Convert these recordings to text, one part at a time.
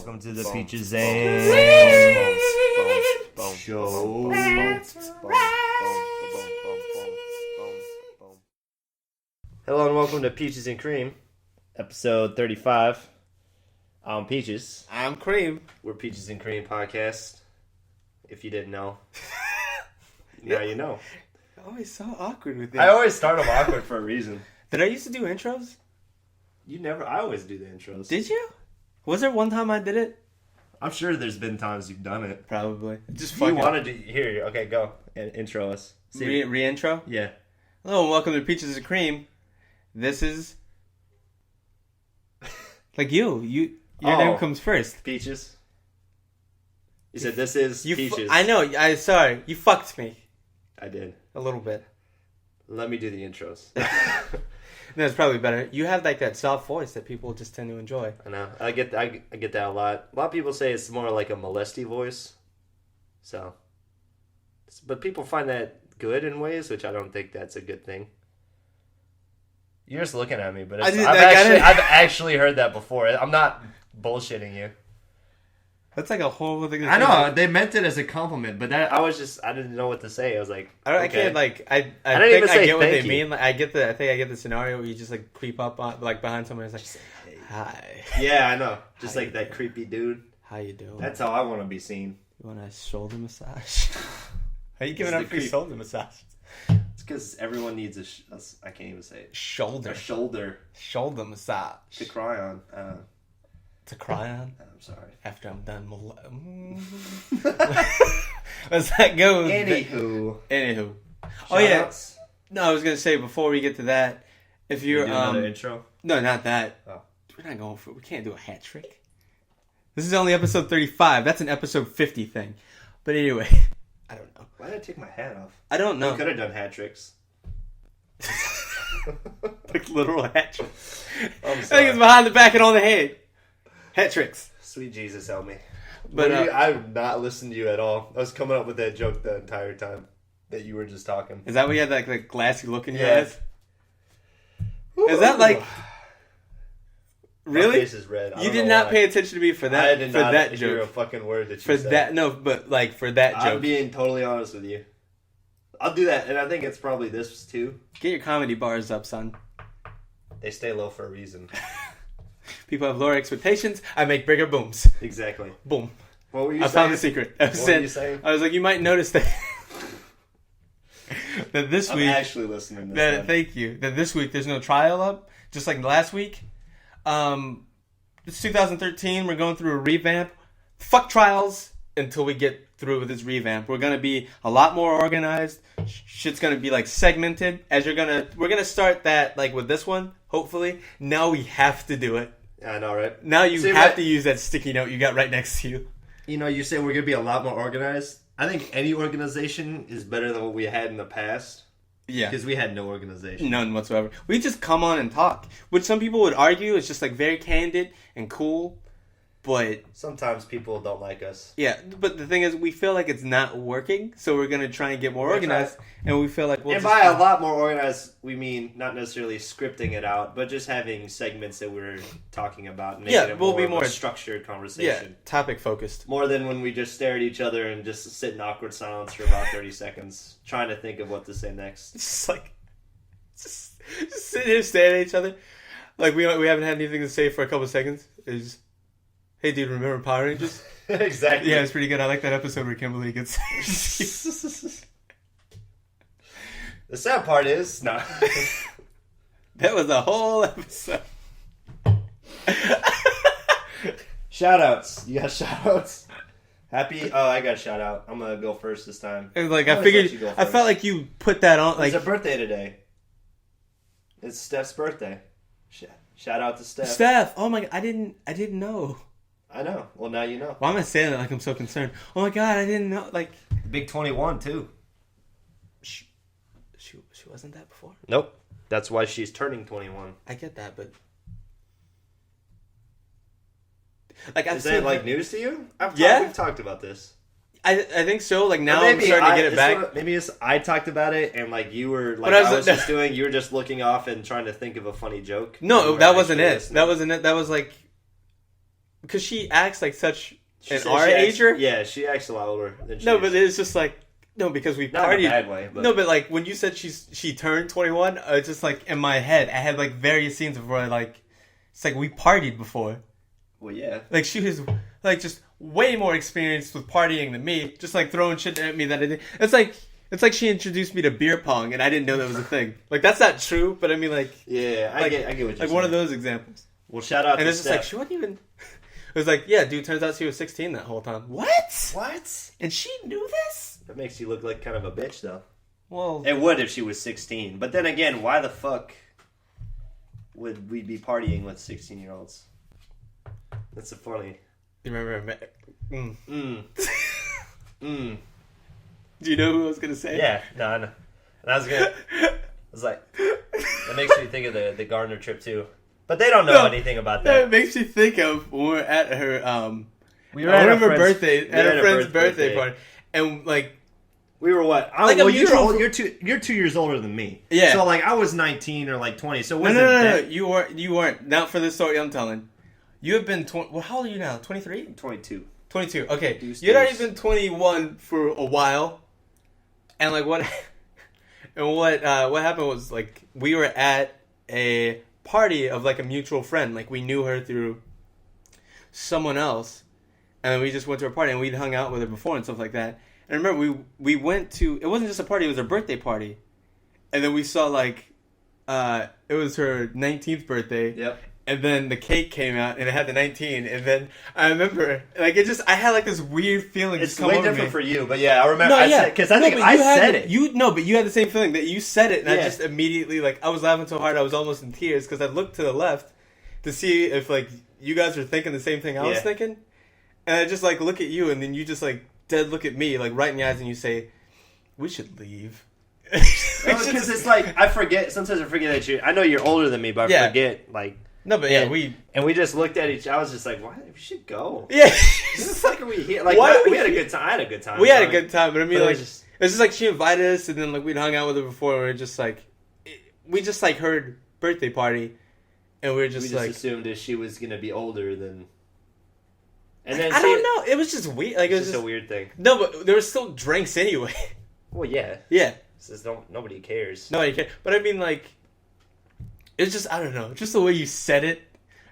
Welcome to the Peaches and Show. Hello and welcome to Peaches and Cream, episode 35. I'm Peaches. I'm Cream. We're Peaches and Cream podcast. If you didn't know, now you know. You're always so awkward with it. I always start them awkward for a reason. Did I used to do intros? I always do the intros. Did you? Was there one time I did it? I'm sure there's been times you've done it. Probably. Just You wanted to hear. Okay, go and intro us. Re-intro? Yeah. Hello and welcome to Peaches and Cream. This is like your name comes first. Peaches. You said this is Peaches. I know. Sorry. You fucked me. I did. A little bit. Let me do the intros. No, it's probably better. You have like that soft voice that people just tend to enjoy. I know. I get that a lot. A lot of people say it's more like a molesty voice. So, but people find that good in ways, which I don't think that's a good thing. You're just looking at me, but I've actually heard that before. I'm not bullshitting you. That's like a whole other thing. I know they meant it as a compliment, but I didn't know what to say. I was like, I can't like I think I get what they mean. Like I think I get the scenario where you just like creep up on like behind someone and it's like, hi. Yeah, I know. Just like that creepy dude. How you doing? That's how I want to be seen. You want a shoulder massage? How you giving up free shoulder massage? It's because everyone needs I can't even say it. Shoulder massage to cry on. To cry on? I'm sorry. After I'm done. Let's not go. Anywho. Oh yeah. No, I was gonna say before we get to that, if you're another intro. No, not that. Oh. We're not going for. We can't do a hat trick. This is only episode 35. That's an episode 50 thing. But anyway, I don't know. Why did I take my hat off? I don't know. I could have done hat tricks. Like literal hat tricks. I'm sorry. I think it's behind the back and on the head. Hat tricks. Sweet Jesus, help me. But I've not listened to you at all. I was coming up with that joke the entire time that you were just talking. Is that why you had that glassy look in your eyes? Is that like... Really? My face is red. You did not pay attention to me for that. I did not that hear joke. a fucking word that you for said. That, no, but like for that joke. I'm being totally honest with you. I'll do that, and I think it's probably this too. Get your comedy bars up, son. They stay low for a reason. People have lower expectations. I make bigger booms. Exactly. Boom. What were you saying? I found the secret. What were you saying? I was like, you might notice that that this week. I'm actually listening to this. Thank you. That this week there's no trial up, just like last week. It's 2013. We're going through a revamp. Fuck trials until we get through with this revamp. We're gonna be a lot more organized. Shit's gonna be like segmented. We're gonna start that like with this one. Hopefully, now we have to do it. I know, right? Now you have to use that sticky note you got right next to you. You know, you say we're gonna be a lot more organized. I think any organization is better than what we had in the past. Yeah. Because we had no organization. None whatsoever. We just come on and talk. Which some people would argue is just like very candid and cool. But sometimes people don't like us. Yeah, but the thing is, we feel like it's not working, so we're going to try and get more organized. And we feel like and by a lot more organized, we mean not necessarily scripting it out, but just having segments that we're talking about. And making it we'll be more of a structured conversation. Yeah, topic focused. More than when we just stare at each other and just sit in awkward silence for about 30 seconds, trying to think of what to say next. It's just like, just sit here staring at each other. Like we haven't had anything to say for a couple of seconds. It's just, hey, dude, remember Power Rangers? Exactly. Yeah, it's pretty good. I like that episode where Kimberly gets... The sad part is... No. That was a whole episode. Shout-outs. You got shout-outs? Happy... Oh, I got a shout-out. I'm going to go first this time. It was like, I felt like you put that on... Like, it's a birthday today. It's Steph's birthday. Shout-out to Steph. Steph! Oh my God, I didn't know. I know. Well, now you know. Why am I saying that like I'm so concerned? Oh my God, I didn't know. Like, Big 21 too. She wasn't that before? Nope. That's why she's turning 21. I get that, but like, is that like news to you? We've talked about this. I think so. Like now I'm starting to get it back. Maybe I talked about it and like you were like I was just doing. You were just looking off and trying to think of a funny joke. No, that wasn't it. That wasn't it. That was like. because she acts like such She an said our she acts- ager. Yeah, she acts a lot older than she No, is. but it's just like because we Not in partied. a bad way. But No, but like when you said she turned 21, it's just like in my head I had like various scenes of where like it's like we partied before. well, yeah. Like she was like just way more experienced with partying than me, just like throwing shit at me that I did. It's like she introduced me to beer pong and I didn't know that was a thing. Like that's not true, but I mean like Yeah, I like, get what you're saying. like one of those examples. Well, shout out And to it's just like Steph. she wasn't even. It was like, yeah, dude. Turns out she was 16 that whole time. What? What? And she knew this? That makes you look like kind of a bitch, though. Well, It would if she was 16. But then again, why the fuck would we be partying with 16-year-olds? That's a funny. you remember? Mm. Mm. Do you know who I was gonna say? Yeah, no, I know. And I was like, that makes me think of the Gardner trip too. But they don't know anything about That that. makes me think of when we were at her. We I remember friend's- birthday we at were her friend's birthday birthday. party, and like We were what? Oh, Like a well, mutual- you're 2 years older than me. Yeah. So like I was 19 or like 20. So it no, wasn't that- you weren't. Not for the story I'm telling. You have been 20. Well, how old are you now? 23. 22. 22. Okay, Deuce you'd already days. been 21 for a while, and like what, and what happened was like we were at a party of like a mutual friend. Like we knew her through someone else, and we just went to her party and we'd hung out with her before and stuff like that. And I remember we went to. It wasn't just a party; it was her birthday party, and then we saw like it was her 19th birthday. Yep. And then the cake came out, and it had the 19. And then I remember, like, I had like this weird feeling. It's just come way over different me. for you, but yeah, I remember. No, yeah, Because I No, think but I you had said the- it. but you had the same feeling that you said it, and I Yeah. just immediately like I was laughing so hard I was almost in tears because I looked to the left to see if like you guys were thinking the same thing I was Yeah. thinking, and I just like look at you, and then you just like dead look at me, like right in the eyes, and you say, "We should leave." Because it's like I forget. Sometimes I forget that you. I know you're older than me, but I Yeah. forget. Like, No, but yeah, and we just looked at each. I was just like, "Why? We should go." yeah. What the fuck are we here? Like, Why are we we had a here? good time. I had a good time. We had a Like, good time, but I mean, but it like, was just- it's just like she invited us, and then like we'd hung out with her before, and we are just like, we just like heard birthday party, and we were We just just like, assumed that she was gonna be older than. And then I don't know, it was just weird. Like it It's was just just a weird thing. no, but there were still drinks anyway. Well, yeah. Yeah, It's just nobody cares. nobody cared. But I mean, like, it's just I don't know, just the way you said it,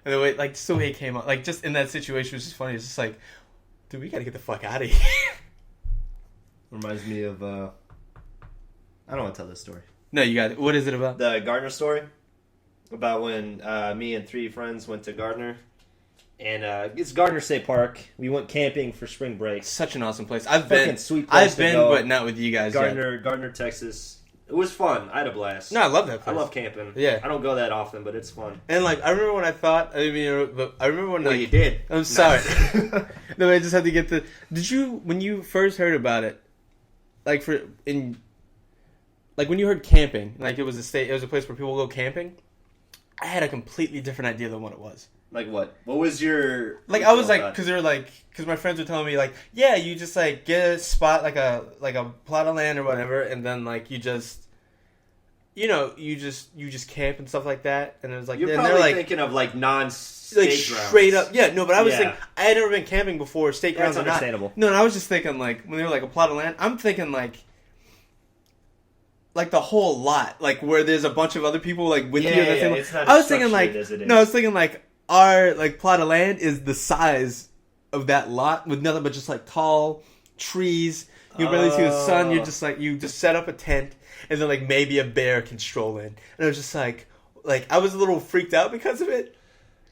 and the way like just the way it came out, like just in that situation was just funny. It's just like, dude, we gotta get the fuck out of here. Reminds me of. I don't want to tell this story. No, you got it. What is it about? The Gardner story about when me and 3 friends went to Gardner, and it's Gardner State Park. We went camping for spring break. Such an awesome place. I've Fucking been, sweet place I've to been, go. but not with you guys yet. Gardner, Texas. It was fun. I had a blast. No, I love that I place. love camping. Yeah. I don't go that often, but it's fun. And like I remember when I thought, I mean, but I remember when Well, like you did. I'm sorry. No, I just had to get the. Did you when you first heard about it, like like when you heard camping, like it was a place where people go camping? I had a completely different idea than what it was. Like what? What was your? Like I was like, because they were like, because my friends were telling me like, yeah, you just like get a spot like a plot of land or whatever, and then like you just. You know, you just camp and stuff like that, and it was like You're and probably they're like thinking of like non-state like grounds. straight up, yeah. No, but I was Yeah. thinking I had never been camping before, state grounds That's or not. understandable. No, and I was just thinking like when they were like a plot of land, I'm thinking like the whole lot, like where there's a bunch of other people like with you. Yeah, In that yeah, same it's not I as was thinking like structured as it no, I is. was thinking like our like plot of land is the size of that lot with nothing but just like tall trees. You can barely see the sun. You're just like you just set up a tent, and then like maybe a bear can stroll in. And I was just like I was a little freaked out because of it.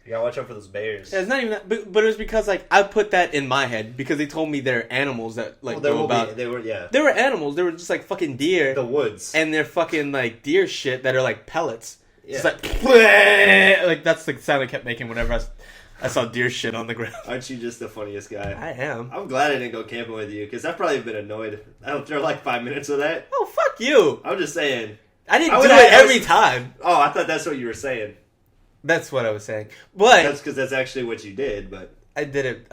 You gotta watch out for those bears. Yeah, it's not even that, but it was because like I put that in my head because they told me they're animals that like Well, there go will about. be. They were, yeah. They were animals. They were just like fucking deer, The woods. and they're fucking like deer shit that are like pellets. Yeah. It's like that's the sound I kept making whenever I saw deer shit on the ground. Aren't you just the funniest guy? I am. I'm glad I didn't go camping with you because I've probably been annoyed. I don't throw like 5 minutes of that. Oh fuck you! I'm just saying. I didn't I do would it have- every time. Oh, I thought that's what you were saying. That's what I was saying. But That's because that's actually what you did. But I did it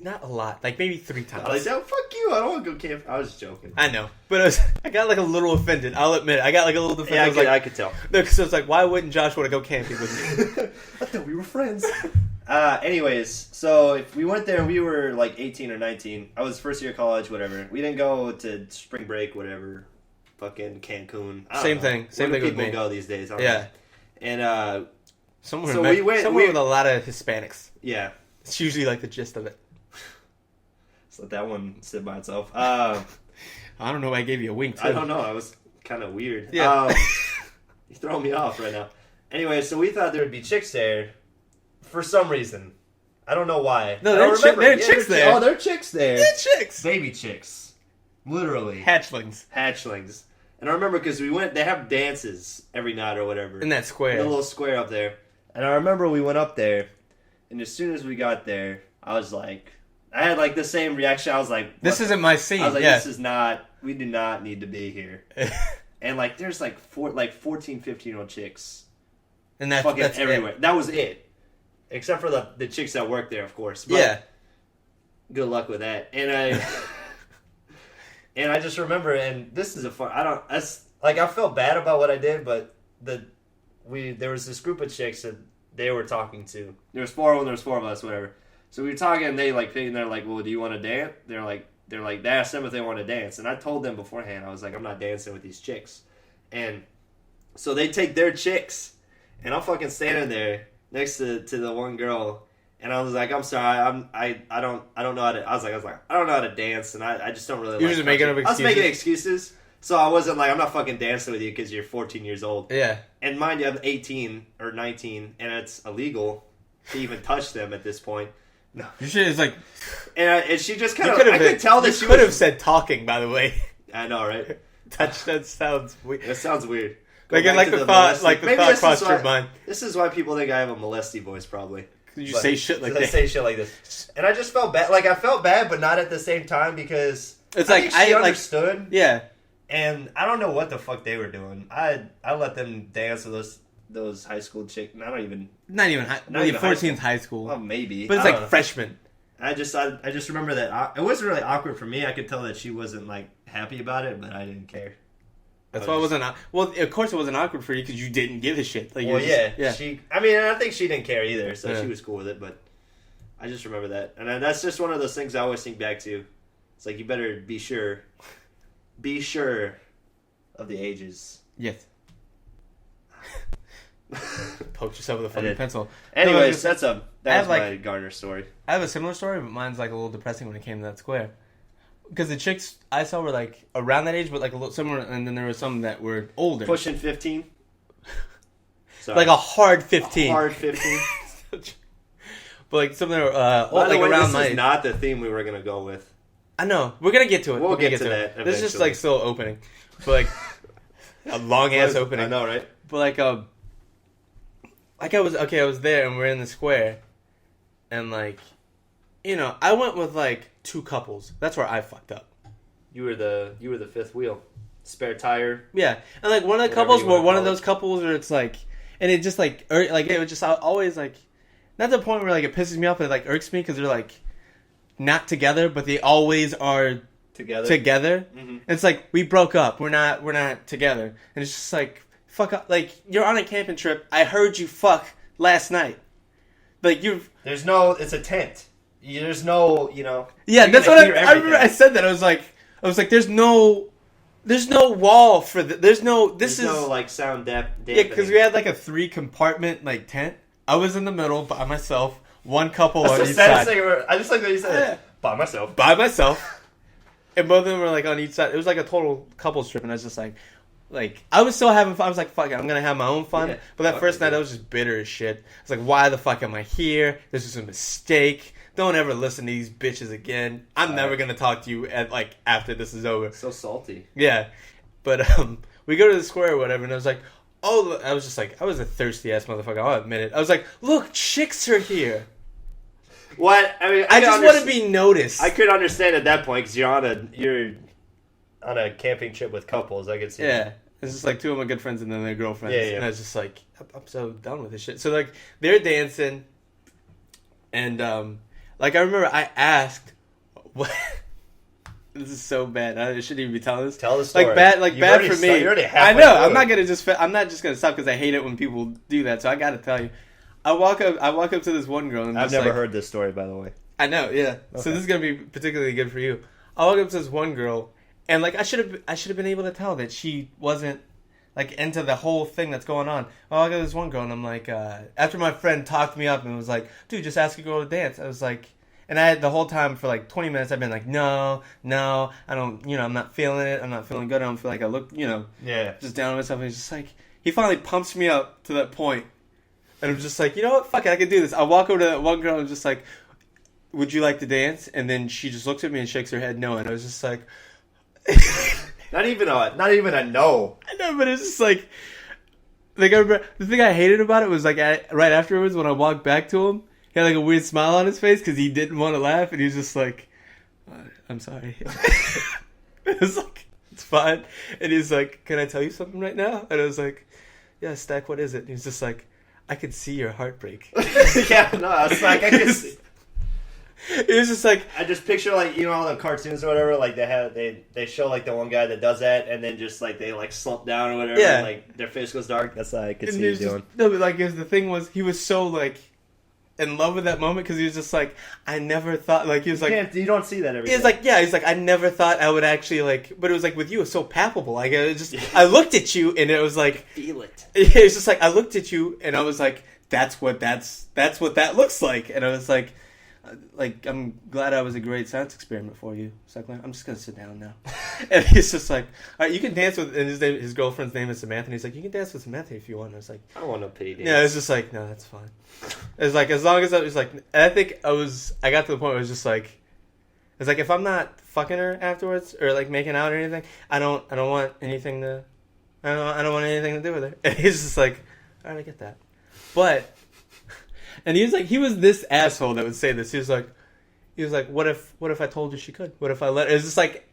not a lot, like maybe 3 times. I was like, oh, fuck you. I don't want to go camp. I was just joking. I know, but I got like a little offended. I'll admit it. I got like a little offended. Yeah, I was like, I could tell. no, because I was like, why wouldn't Josh want to go camping with me? I thought we were friends. Anyways, so if we went there, we were like 18 or 19. I was first year of college, whatever. We didn't go to spring break, whatever. Fucking Cancun. Same thing. Same thing with me. People go these days. Yeah. And somewhere with a lot of Hispanics. Yeah. It's usually like the gist of it. Let's let that one sit by itself. I don't know why I gave you a wink, too. I don't know. I was kind of weird. Yeah. You're throwing me off right now. Anyway, so we thought there would be chicks there for some reason. I don't know why. No, there are chicks there. Oh, there are chicks there. They're chicks. Baby chicks. Literally. Hatchlings. And I remember because we went, they have dances every night or whatever. In that square. In the little square up there. And I remember we went up there, and as soon as we got there, I was like, I had like the same reaction. I was like, this isn't my scene. I was like, this is not, we do not need to be here. And like, there's like 14, 15-year-old chicks. And that's everywhere. It. That was it. Except for the chicks that work there, of course. But yeah. Good luck with that. And I just remember, and this is I felt bad about what I did, but there was this group of chicks that they were talking to. There was 4 of them, there was 4 of us, whatever. So we were talking, and they're like, well, do you want to dance? They're like, they asked them if they want to dance. And I told them beforehand, I was like, I'm not dancing with these chicks. And so they take their chicks, and I'm fucking standing there next to the one girl, and I was like, I'm sorry, I don't know how to, I was like, I don't know how to dance, and I just don't really You're like just making up excuses? I was making excuses. So I wasn't like, I'm not fucking dancing with you because you're 14 years old. Yeah. And mind you, I'm 18 or 19, and it's illegal to even touch them at this point. No. Your shit is like... And she just kind of... I could tell that she could have said talking, by the way. I know, right? Touch, that sounds weird. It sounds weird. The thought crossed your mind. This is why people think I have a molesty voice, probably. You say shit like that. I say shit like this. And I just felt bad. Like, I felt bad, but not at the same time, because... It's like, she understood. Yeah. And I don't know what the fuck they were doing. I let them dance with those high school chicks. Not even high. 14's high school. Well, maybe. But it's like freshmen. I just remember that it wasn't really awkward for me. I could tell that she wasn't like happy about it, but I didn't care. That's why it wasn't. Well, of course it wasn't awkward for you because you didn't give a shit. Like, well, yeah. I think she didn't care either, so she was cool with it. But I just remember that, and that's just one of those things I always think back to. It's like, you better be sure of the ages. Yes. Poked yourself with a fucking pencil. Anyways, that's my Garner story. I have a similar story, but mine's like a little depressing when it came to that square. Because the chicks I saw were like around that age, but like a little similar, and then there were some that were older. Pushing 15? Like a hard 15. A hard 15? But like some that were old, like around my age. This is not the theme we were going to go with. I know. We're going to get to it. We'll get to that eventually. This is just like still opening. But like a long ass opening. I know, right? But I was there and we're in the square, and like, you know, I went with like 2 couples. That's where I fucked up. You were the fifth wheel, spare tire. Yeah, and like one of the couples were one of those couples where it's like, and it just like it was just always like, not to the point where like it pisses me off, but it like irks me because they're like not together, but they always are together. Mm-hmm. It's like, we broke up. We're not together, and it's just like, fuck up. Like, you're on a camping trip. I heard you fuck last night. Like, it's a tent. There's no, you know. Yeah, that's what I remember. I said that. I was like, there's no wall for there's no like sound dampening. Yeah, because we had like a 3-compartment like tent. I was in the middle by myself. One couple on each side. I just like that you said by myself. By myself. And both of them were like on each side. It was like a total couples trip, and I was just like, I was still having fun. I was like, fuck it, I'm going to have my own fun. Yeah, but that first night, I was just bitter as shit. I was like, why the fuck am I here? This was a mistake. Don't ever listen to these bitches again. I'm never going to talk to you after this is over. So salty. Yeah. But we go to the square or whatever, and I was like, oh, I was just like, I was a thirsty-ass motherfucker. I'll admit it. I was like, look, chicks are here. What? I mean, I just want to be noticed. I could understand at that point because you're on a camping trip with couples. I could see. Yeah. That. It's just like 2 of my good friends and then their girlfriends. Yeah. And I was just like, I'm so done with this shit. So like, they're dancing, and I remember I asked, what? This is so bad. I shouldn't even be telling this. Tell the story. Bad for me. You're already I know. I'm not just gonna stop because I hate it when people do that. So I got to tell you. I walk up to this one girl and I've never heard this story, by the way. I know, yeah. Okay. So this is gonna be particularly good for you. I walk up to this one girl, and like I should have been able to tell that she wasn't like into the whole thing that's going on. I walk up to this one girl, and I'm like, after my friend talked me up and was like, "Dude, just ask a girl to dance." I was like, and I had the whole time for like 20 minutes, I've been like, no, I don't, I'm not feeling it. I'm not feeling good. I don't feel like I look, just down on myself. And he's just like, he finally pumps me up to that point, and I'm just like, you know what, fuck it, I can do this. I walk over to that one girl and I'm just like, would you like to dance? And then she just looks at me and shakes her head no, and I was just like, not even a no. I know, but it's just like I remember, the thing I hated about it was like right afterwards when I walked back to him, he had like a weird smile on his face because he didn't want to laugh, and he was just like, I'm sorry. It was like, it's fine. And he's like, can I tell you something right now? And I was like, yeah, Stack, what is it? And he's just like, I could see your heartbreak. Yeah, no, it's like I can see. It was just like, I just picture like all the cartoons or whatever, like they show like the one guy that does that, and then just like they like slump down or whatever, yeah, and, like their face goes dark. That's what I could see you doing. No, but like the thing was, he was so like in love with that moment because he was just like, I never thought, like he was like, you don't see that every day. He's like, yeah, he's like, I never thought I would actually like, but it was like with you, it was so palpable. Like it was just, I looked at you and it was like, feel it. It was just like I looked at you and I was like, that's what that looks like, and I was like, I'm glad I was a great science experiment for you. It's like, I'm just gonna sit down now. And he's just like, all right, you can dance with, and his girlfriend's name is Samantha, and he's like, you can dance with Samantha if you want. And I was like, I don't want no pity dance. Yeah, it's just like, no, that's fine. It's like, as long as I was like, and I think I got to the point where it was just like, it's like, if I'm not fucking her afterwards or like making out or anything, I don't want anything to, I don't want anything to do with her. And he's just like, all right, I get that, but. And he was this asshole that would say this. He was like, what if I told you she could? What if I let her? It's just like,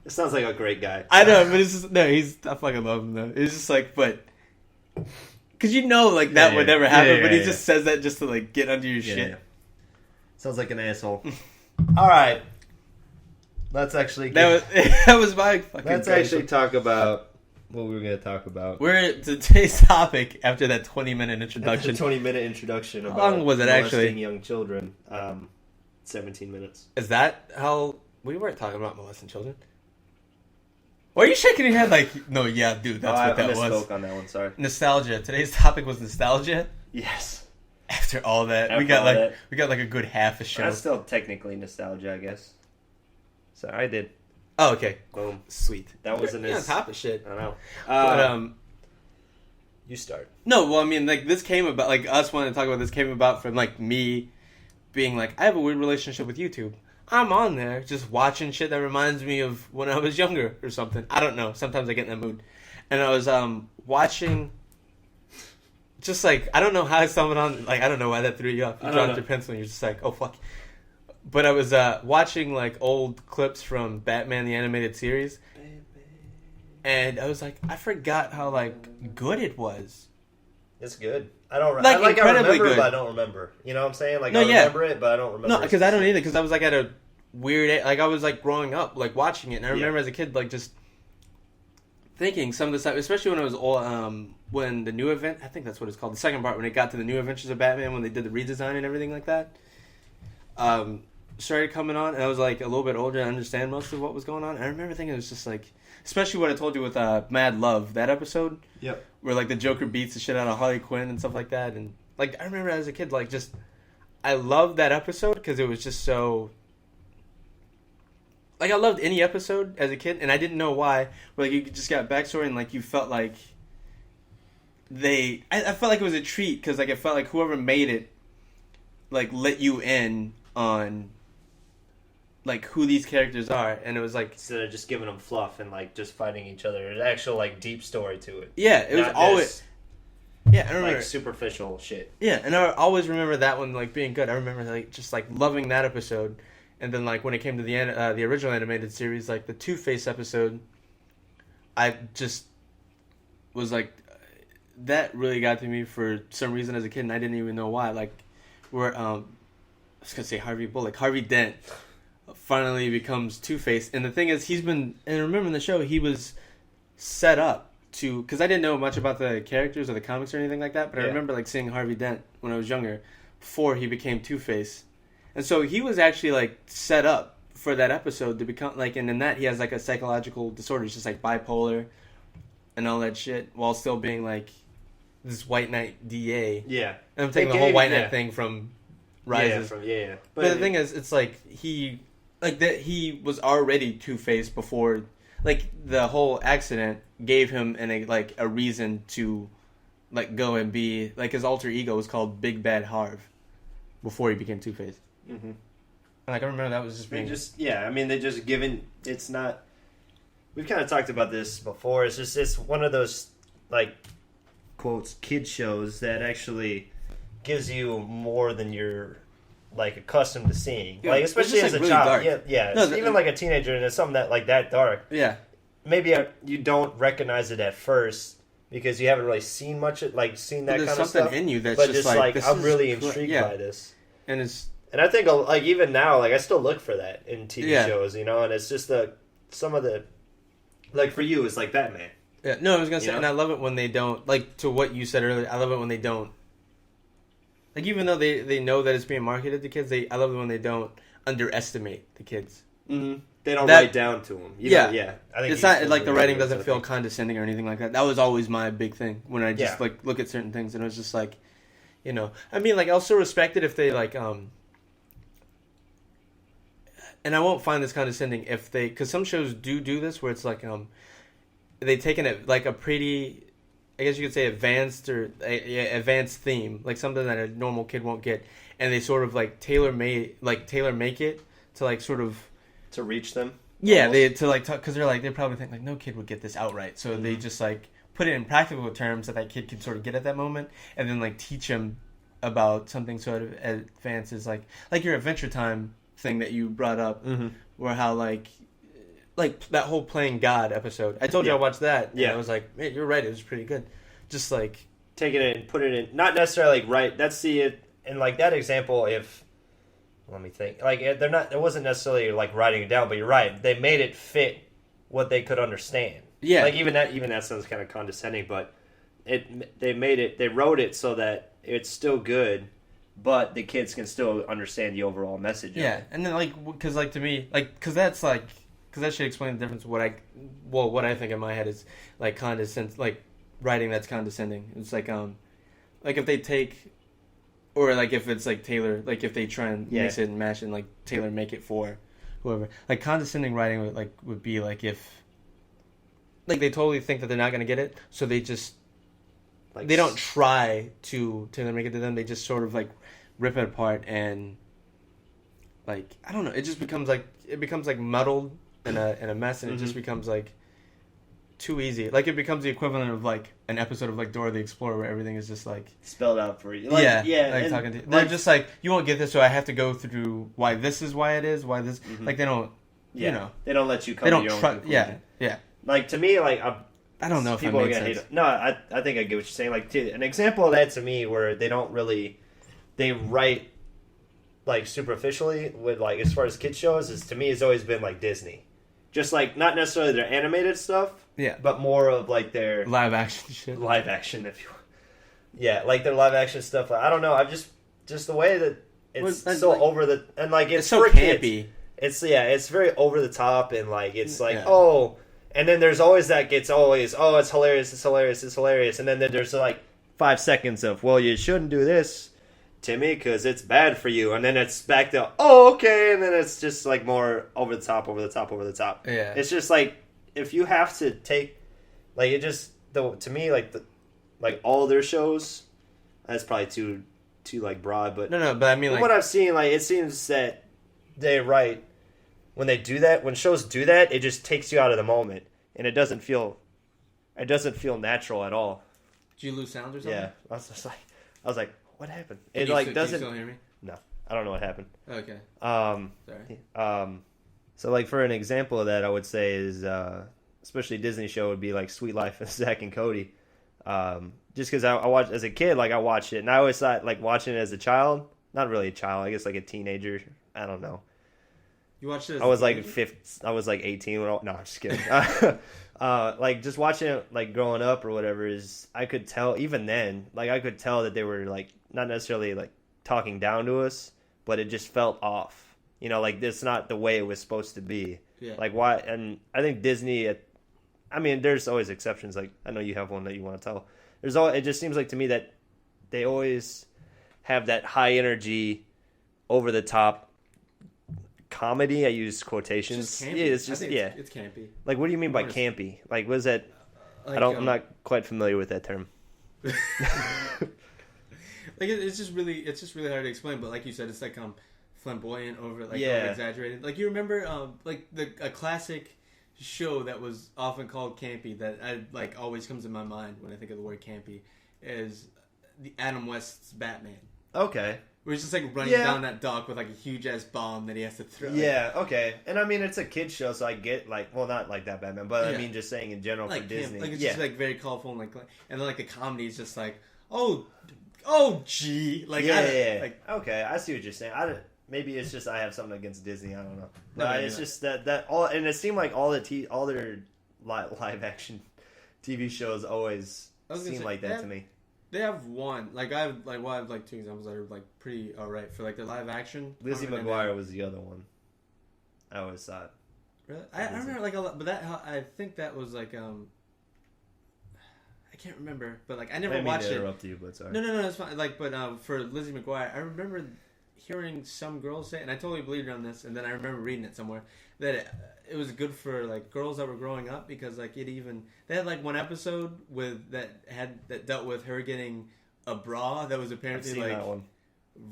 it sounds like a great guy. I know, but it's just, no, I fucking love him though. It's just like, but, cause like that would never happen, but he just says that just to like get under your shit. Yeah. Sounds like an asshole. All right. Let's actually that was my fucking Let's actually talk about what we were going to talk about. Today's topic after that 20-minute introduction. 20-minute introduction. How long was it actually? Young children. 17 minutes. Is that how we weren't talking about molesting children? Why are you shaking your head like? No, yeah, dude, that's what that was. I misspoke on that one. Sorry. Nostalgia. Today's topic was nostalgia. Yes. After all that, we got like a good half a show. That's still technically nostalgia, I guess. So I did. Oh, okay. Boom. Sweet. That wasn't on top of shit. I know. But you start. No, well, I mean, like this came about, like us wanting to talk about this came about from like me being like, I have a weird relationship with YouTube. I'm on there just watching shit that reminds me of when I was younger or something. I don't know. Sometimes I get in that mood, and I was watching. Just like I don't know how I stumbled on. Like I don't know why that threw you off. You dropped your pencil and you're just like, oh fuck. But I was watching like old clips from Batman the Animated Series, and I was like, I forgot how like good it was. It's good. I don't like I remember, good. but I don't remember. You know what I'm saying? Like no, I remember it, but I don't remember. No, because I don't either. Because I was like at a weird, like I was like growing up, like watching it, and I remember as a kid, like just thinking some of the stuff, especially when it was all when the new event. I think that's what it's called. The second part when it got to the New Adventures of Batman, when they did the redesign and everything like that. Started coming on, and I was like a little bit older and understand most of what was going on. And I remember thinking it was just like, especially what I told you with Mad Love, that episode. Yep. Where like the Joker beats the shit out of Harley Quinn and stuff like that, and like I remember as a kid, like just I loved that episode because it was just so. Like I loved any episode as a kid, and I didn't know why. But like you just got backstory, and like you felt like I felt like it was a treat because like it felt like whoever made it, like let you in on like who these characters are, and it was like instead of just giving them fluff and like just fighting each other, there's actual like deep story to it. Yeah, it was always I remember like superficial shit. Yeah, and I always remember that one like being good. I remember like just like loving that episode, and then like when it came to the original animated series, like the Two-Face episode, I just was like that really got to me for some reason as a kid, and I didn't even know why. Like where I was gonna say Harvey Bullock, Harvey Dent finally becomes Two-Face, and the thing is, he's been, and remember in the show, he was set up to, because I didn't know much about the characters or the comics or anything like that, but I Yeah. remember like seeing Harvey Dent when I was younger, before he became Two-Face, and so he was actually like set up for that episode to become like, and in that he has like a psychological disorder. He's just like bipolar and all that shit, while still being like this White Knight DA. Yeah. And I'm taking the whole White Knight thing from Rises. Yeah. But the thing is, it's like he was already Two-Face before, like the whole accident gave him a reason to like go and be like, his alter ego was called Big Bad Harv before he became Two-Face. Mm-hmm. Like I remember that was just being they just given, it's not, we've kind of talked about this before, it's one of those like quotes kid shows that actually gives you more than you're like accustomed to seeing, like especially as a really child. Dark. Even like a teenager, and it's something that dark. Yeah, maybe you don't recognize it at first because you haven't really seen much like seen that kind of stuff. There's something in you that's but just like I'm really intrigued by this, and I think like even now, like I still look for that in TV shows, you know, and it's just some of the, like for you, it's like Batman. Yeah, no, I was gonna say, and I love it when they don't, like to what you said earlier. I love it when they don't, like even though they know that it's being marketed to kids, I love it when they don't underestimate the kids. Mm-hmm. They don't write down to them. Yeah. I think it's not like the writing doesn't feel condescending or anything like that. That was always my big thing when I just like look at certain things, and it was just like, you know, I mean, like I'll still respect it if they like and I won't find this condescending if they, because some shows do this where it's like they taken it like a pretty, I guess you could say advanced or advanced theme, like something that a normal kid won't get, and they sort of like tailor make it to like sort of to reach them. Yeah, almost. Because they probably think like no kid would get this outright, so they just like put it in practical terms that kid can sort of get at that moment, and then like teach him about something sort of advanced, is like your Adventure Time thing that you brought up, where how like that whole playing God episode. I told you I watched that. And I was like, man, you're right. It was pretty good. Just like taking it and put it in, not necessarily like right. That's and like that example. If let me think, like they're not. It wasn't necessarily like writing it down, but you're right. They made it fit what they could understand. Yeah. Like even that sounds kind of condescending, but they wrote it so that it's still good, but the kids can still understand the overall message. Yeah, and then because to me, because that should explain the difference. What I think in my head is like writing that's condescending. It's like if they take, or like if it's like Taylor, like if they try and mix it and mash it and like Taylor make it for whoever. Like condescending writing would be like if like they totally think that they're not gonna get it, so they just they don't try to Taylor make it to them. They just sort of like rip it apart and like I don't know. It just becomes like muddled and a mess, and it just becomes like too easy. Like it becomes the equivalent of like an episode of like Dora the Explorer where everything is just like spelled out for you. Like talking to you. They're just like, you won't get this, so I have to go through why this is why it is, why this like they don't you know. They don't let you come to your own conclusion. Yeah. Like to me, like I don't know if people that are makes gonna sense. hate it. No, I think I get what you're saying. Like an example of that to me where they write like superficially with like as far as kids shows is to me has always been like Disney. Just like not necessarily their animated stuff, but more of like their live action shit. Live action, if you, like their live action stuff. I don't know. I've just the way that it's so like, over the and like it's so for campy. Kids. It's very over the top and like it's like and then there's always it's hilarious, and then there's like 5 seconds of you shouldn't do this, Timmy, because it's bad for you, and then it's back to okay, and then it's just like more over the top. Yeah, it's just like if you have to take like it just to me like all their shows, that's probably too like broad, but no, but I mean like what I've seen, like it seems that they write when they do that, when shows do that, it just takes you out of the moment, and it doesn't feel natural at all. Did you lose sound or something? Yeah, I was like. What happened? Can doesn't. You still hear me? No, I don't know what happened. Okay. Sorry. So like for an example of that, I would say is especially Disney show would be like Sweet Life of Zack and Cody. Just because I watched as a kid, like I watched it, and I always thought like watching it as a child, not really a child, I guess like a teenager. I don't know. You watched it. I was like 18 when no, I'm just kidding. Like just watching it like growing up or whatever is I could tell even then like I could tell that they were like not necessarily like talking down to us, but it just felt off. You know, like it's not the way it was supposed to be. Yeah. Like why? And I think Disney. I mean, there's always exceptions. Like I know you have one that you want to tell. It just seems like to me that they always have that high energy, over the top comedy. I use quotations. It's just campy. Yeah, it's just it's campy. Like, what do you mean by campy? Like, what is that? Like, I'm not quite familiar with that term. Like it's just really hard to explain. But like you said, it's like flamboyant, over exaggerated. Like you remember a classic show that was often called campy that I like always comes in my mind when I think of the word campy is the Adam West's Batman. Okay. Where he's just like running down that dock with like a huge ass bomb that he has to throw. Yeah, okay. And I mean, it's a kid's show, so I get like, well, not like that Batman, but I mean, just saying in general like for Disney. Like it's just like very colorful and then like the comedy is just like, oh, gee, like Like, okay, I see what you're saying. Maybe it's just I have something against Disney. I don't know. But it's just that all, and it seemed like all their live action TV shows always seem like that to me. They have one. Like I have like two examples that are like pretty alright for like the live action. Lizzie McGuire was the other one. I always thought. Really? I remember like a lot, but I think that was like I can't remember, but like I never watched it. Interrupt you, but sorry. No, it's fine. Like, but for Lizzie McGuire, I remember hearing some girls say, and I totally believed her on this, and then I remember reading it somewhere that it was good for like girls that were growing up because like they had like one episode that dealt with her getting a bra that was apparently like that one.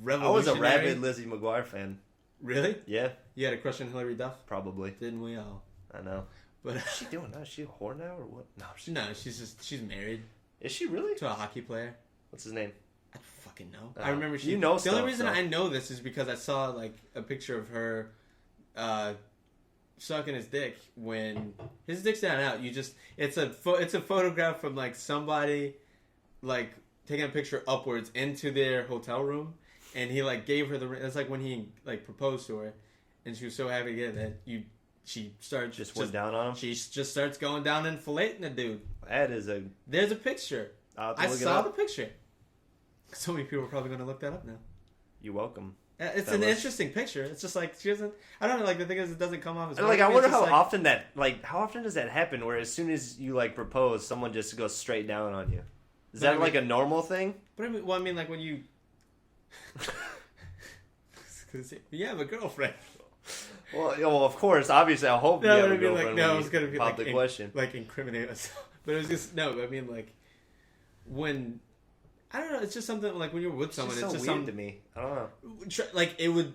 Revolutionary. I was a rabid Lizzie McGuire fan. Really? Yeah. You had a crush on Hilary Duff? Probably. Didn't we all? I know. But what's she doing now? Is she a whore now or what? No, she's married. Is she really? To a hockey player. What's his name? I don't fucking know. I remember You know the only reason I know this is because I saw like a picture of her sucking his dick when his dick's down out. It's a photograph from like somebody like taking a picture upwards into their hotel room, and he like gave her the ring. That's like when he like proposed to her, and she was so happy to get it that she starts went down on him. She just starts going down and filleting the dude. There's a picture. I saw the picture. So many people are probably going to look that up now. You're welcome. It's an interesting picture. It's just like she doesn't. I don't know. Like the thing is, it doesn't come off as. Like I wonder how often how often does that happen? Where as soon as you like propose, someone just goes straight down on you. Is that like a normal thing? But I mean, like when you. Because you have a girlfriend. Well, of course. Obviously, I hope you have a girlfriend. I was gonna be like the question, like incriminate myself. But it was just no. I mean, like when. I don't know. It's just something like when you're with someone. It's just weird to me. I don't know. Like it would,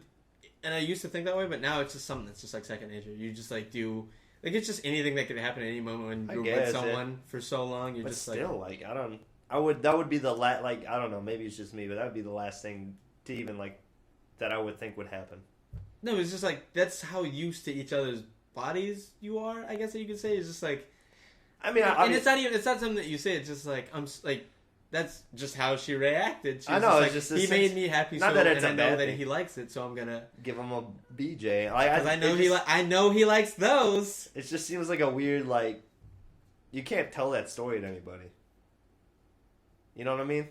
and I used to think that way, but now it's just something that's just like second nature. You just like do like it's just anything that could happen at any moment when you're with someone for so long. You're just still like I don't. That would be the like I don't know. Maybe it's just me, but that would be the last thing to even like that I would think would happen. No, it's just like that's how used to each other's bodies you are. I guess that you could say it's just like. I mean, it's not something that you say. It's just like I'm like. That's just how she reacted. I know. It's just he made me happy. Not that it's and I know that he likes it, so I'm gonna give him a BJ. Because I know he likes those. It just seems like a weird like. You can't tell that story to anybody. You know what I mean?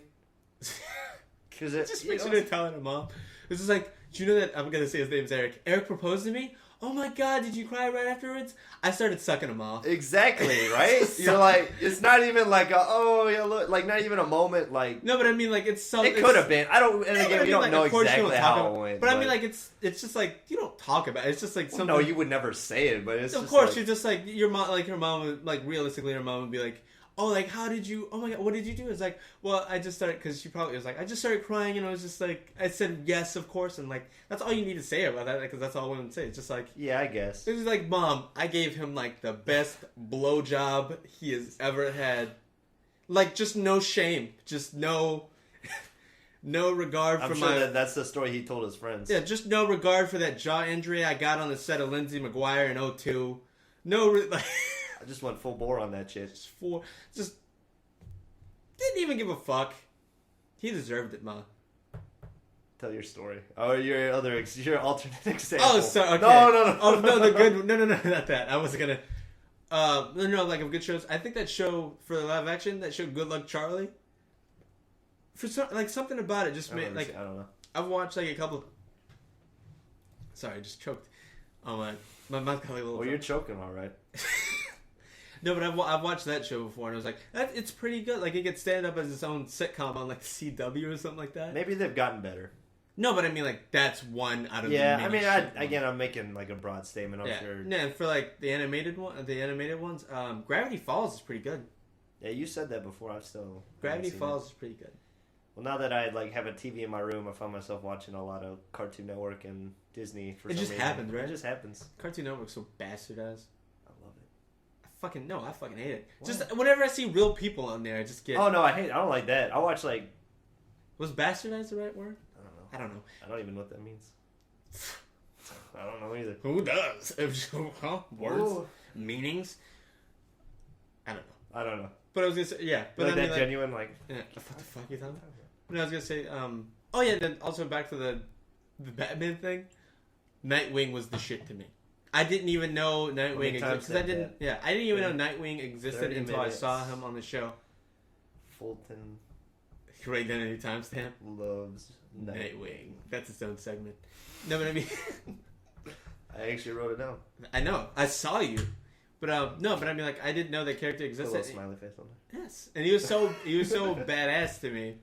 Because it just makes you telling him, Mom. This is like, do you know that I'm gonna say his name's Eric? Eric proposed to me. Oh my God! Did you cry right afterwards? I started sucking him off. Exactly, right? You're like, it's not even like look, like not even a moment like. No, but I mean, like it's so. It could have been. I don't. And again, we don't know exactly how it went. But I mean, like it's just like you don't talk about it. It's just like something. No, you would never say it, but it's. Of course, you're just like your mom. Like her mom would realistically, her mom would be like. Oh, like, how did you, oh my God, what did you do? It's like, well, I just started, because she probably was like, I just started crying, and I was just like, I said yes, of course, and like, that's all you need to say about that, because that's all women say. It's just like, yeah, I guess. It was like, Mom, I gave him like the best blowjob he has ever had. Like, just no shame, just no regard for my... I'm sure that's the story he told his friends. Yeah, just no regard for that jaw injury I got on the set of Lindsay McGuire in 2002. Like... I just went full bore on that shit. Just didn't even give a fuck. He deserved it, Ma. Tell your story. Or your your alternate example. Oh, sorry. Okay. No. Oh no, the good. No, not that. I wasn't gonna. No, like of good shows. I think that show for the live action, that show Good Luck Charlie. For like something about it just made like I don't know. I've watched like a couple. Sorry, I just choked. Oh my mouth got like a little. Well, you're choking, all right. No, but I've watched that show before, and I was like, it's pretty good. Like it could stand up as its own sitcom on like CW or something like that. Maybe they've gotten better. No, but I mean like that's one out of the I many mean, again, I'm making like a broad statement. I'm sure. Yeah, for like the animated ones, Gravity Falls is pretty good. Yeah, you said that before. I've still Gravity Falls is pretty good. Well, now that I like have a TV in my room, I find myself watching a lot of Cartoon Network and Disney. For it just happens, right? It just happens. Cartoon Network's so bastardized. I love it. I fucking hate it. What? Just whenever I see real people on there, I just get. Oh no, I don't like that. I watch like. Was bastardized the right word? I don't know. I don't even know what that means. I don't know either. Who does? Words, Ooh. meanings. I don't know. But I was gonna say, yeah. But like I mean, that genuine, like. Yeah, what the fuck are you talking about? But I was gonna say, oh yeah, then also back to the Batman thing. Nightwing was the shit to me. I didn't even know Nightwing existed because I didn't. Yeah, I didn't even know Nightwing existed until I saw him on the show. Fulton. Great identity timestamp. Loves Nightwing. That's its own segment. No, but I mean, I actually wrote it down. I know. I saw you. But no, but I mean, like, I didn't know that character existed. A little smiley face on there. Yes, and he was so badass to me.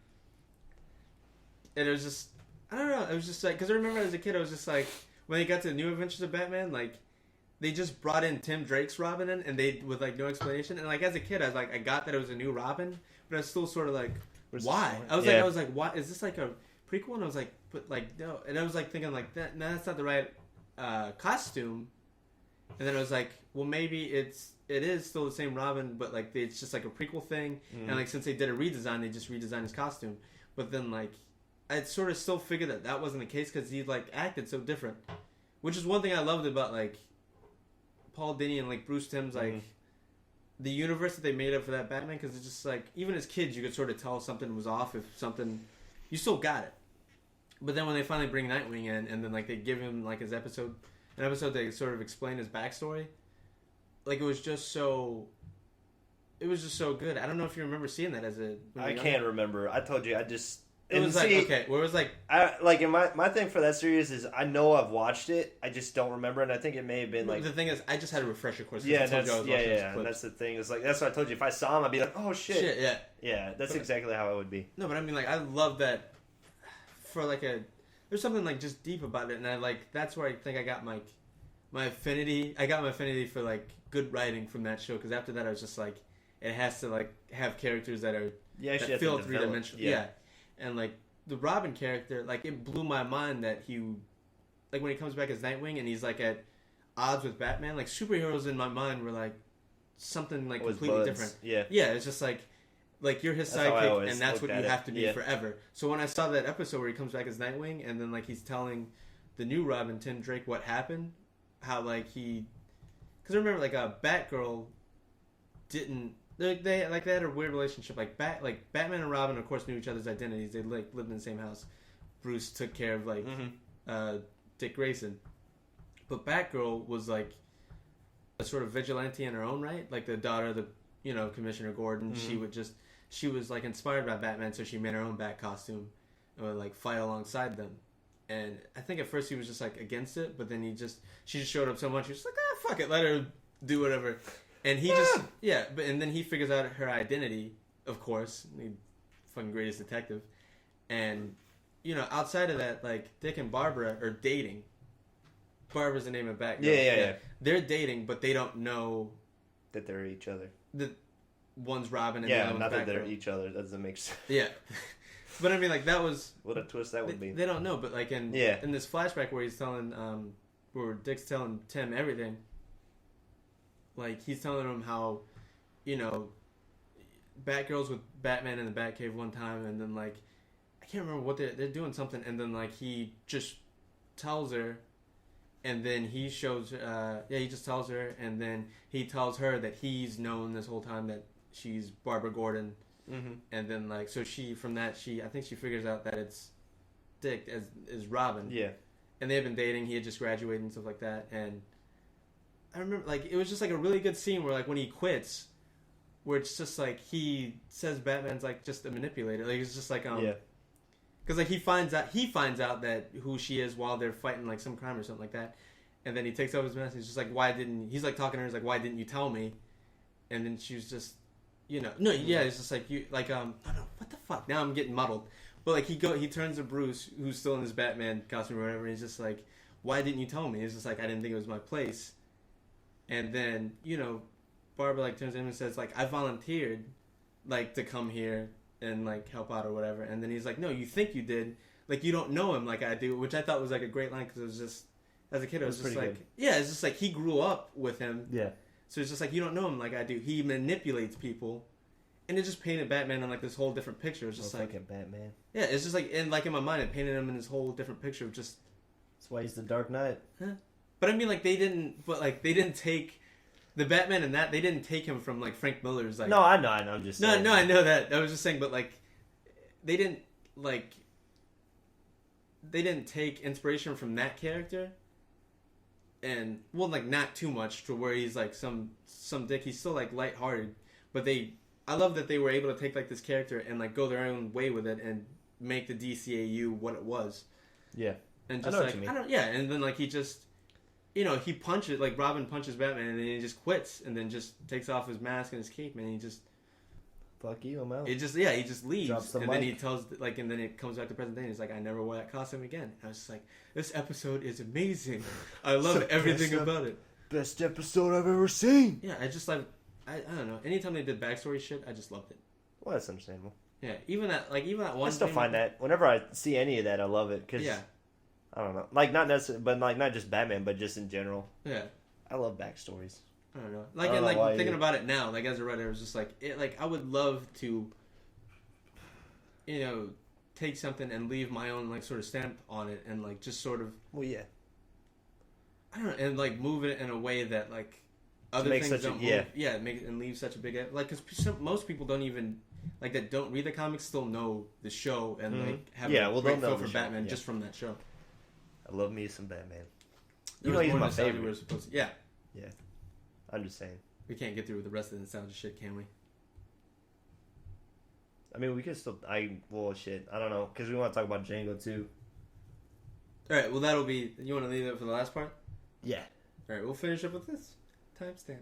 And it was just, I don't know. It was just like, because I remember as a kid, I was just like, when they got to the New Adventures of Batman, like, they just brought in Tim Drake's Robin in, and they with like no explanation. And like as a kid, I was like, I got that it was a new Robin, but I was still sort of like, why? I was like, why is this like a prequel? And I was like, but like no. And I was like thinking like that, no, that's not the right costume. And then I was like, well, maybe it is still the same Robin, but like it's just like a prequel thing. And like since they did a redesign, they just redesigned his costume. But then like I sort of still figured that wasn't the case because he like acted so different, which is one thing I loved about like Paul Dini and like Bruce Timm's like the universe that they made up for that Batman, because it's just like even as kids you could sort of tell something was off if something you still got it. But then when they finally bring Nightwing in and then like they give him like an episode they sort of explain his backstory, like it was just so good. I don't know if you remember seeing that as a. I can't remember. I told you I just. It was like okay, where it was like I like in my thing for that series is I know I've watched it, I just don't remember, and I think it may have been like the thing is I just had a refresher course. Yeah, and that's the thing. It's like that's what I told you. If I saw him, I'd be like, oh shit, yeah. That's exactly how it would be. No, but I mean like I love that for like there's something like just deep about it, and I like that's where I think I got my affinity. I got my affinity for like good writing from that show because after that I was just like it has to like have characters that are that feel three dimensional. Yeah. And, like, the Robin character, like, it blew my mind that he, like, when he comes back as Nightwing and he's, like, at odds with Batman, like, superheroes in my mind were, like, something, like, completely different. Yeah. Yeah, it's just, like you're his sidekick, and that's what you have to be forever. So when I saw that episode where he comes back as Nightwing, and then, like, he's telling the new Robin, Tim Drake, what happened, how, like, he... Because I remember, like, Batgirl didn't... They had a weird relationship. Like Batman and Robin, of course, knew each other's identities. They like lived in the same house. Bruce took care of like Dick Grayson, but Batgirl was like a sort of vigilante in her own right, like the daughter of the Commissioner Gordon. She was like inspired by Batman, so she made her own Bat costume and would like fight alongside them. And I think at first he was just like against it, but then she just showed up so much. He was like, fuck it, let her do whatever. And he and then he figures out her identity, of course, the fucking greatest detective. And, outside of that, like, Dick and Barbara are dating. Barbara's the name of Batgirl. Yeah. They're dating, but they don't know... that they're each other. That one's Robin and the other one's not Batgirl. that they're each other. That doesn't make sense. Yeah. But I mean, like, that was... What a twist that would be. They don't know, but, like, in this flashback where he's telling... where Dick's telling Tim everything... Like, he's telling him how, Batgirl's with Batman in the Batcave one time, and then, like, I can't remember what they're doing something, and then, like, he just tells her, and then he shows, he just tells her, and then he tells her that he's known this whole time that she's Barbara Gordon, and then, like, so I think she figures out that it's Dick as Robin. Yeah. And they had been dating. He had just graduated and stuff like that. And I remember, like, it was just like a really good scene where, like, when he quits, where it's just like he says Batman's like just a manipulator. Like, it's just like yeah. Because like he finds out that who she is while they're fighting like some crime or something like that, and then he takes off his mask. He's just like, he's like talking to her. He's like, why didn't you tell me? And then she was just, it's just like you like I don't know what the fuck. Now I'm getting muddled. But like he turns to Bruce, who's still in his Batman costume or whatever. And he's just like, why didn't you tell me? He's just like, I didn't think it was my place. And then Barbara like turns to him and says like, I volunteered like to come here and like help out or whatever. And then he's like, no, you think you did, like you don't know him like I do, which I thought was like a great line, because it was just, as a kid I was just like, good. Yeah, it's just like he grew up with him, yeah, so it's just like, you don't know him like I do. He manipulates people, and it just painted Batman in like this whole different picture. It's just like Batman. Yeah, it's just like in my mind it painted him in this whole different picture of just, that's why he's the Dark Knight. Huh? But I mean, like they didn't take the Batman in that, they didn't take him from like Frank Miller's like. No, I know. I'm just saying. No, I know that. I was just saying, but like, they didn't take inspiration from that character, and well, like not too much to where he's like some dick. He's still like lighthearted, but I love that they were able to take like this character and like go their own way with it and make the DCAU what it was. Yeah, and just like and then like he just. He punches, like Robin punches Batman, and then he just quits, and then just takes off his mask and his cape, and he just... Fuck you, I'm out. He just leaves, and then he tells, like, and then it comes back to present day, and he's like, I never wore that costume again. I was just like, this episode is amazing. I love everything about it. Best episode I've ever seen. Yeah, I just like, I don't know. Anytime they did backstory shit, I just loved it. Well, that's understandable. Yeah, even that one... I still find that, whenever I see any of that, I love it, because... Yeah. I don't know, like not necessarily, but like not just Batman, but just in general. Yeah, I love backstories. I don't know, like and like thinking about it now, like as a writer, I was just like, I would love to, take something and leave my own like sort of stamp on it, and like just sort of. Well, yeah. I don't know, and like move it in a way that like other things don't move. Yeah, make it and leave such a big like because most people don't even. Like that don't read the comics still know the show and like have a great feel for Batman just from that show. I love me some Batman. He's my favorite. We were supposed to. Yeah. Yeah. I'm just saying. We can't get through the rest of the nostalgia shit, can we? I mean, we could still... shit. I don't know. Because we want to talk about Django, too. Alright, well, that'll be... You want to leave that for the last part? Yeah. Alright, we'll finish up with this. Timestamp.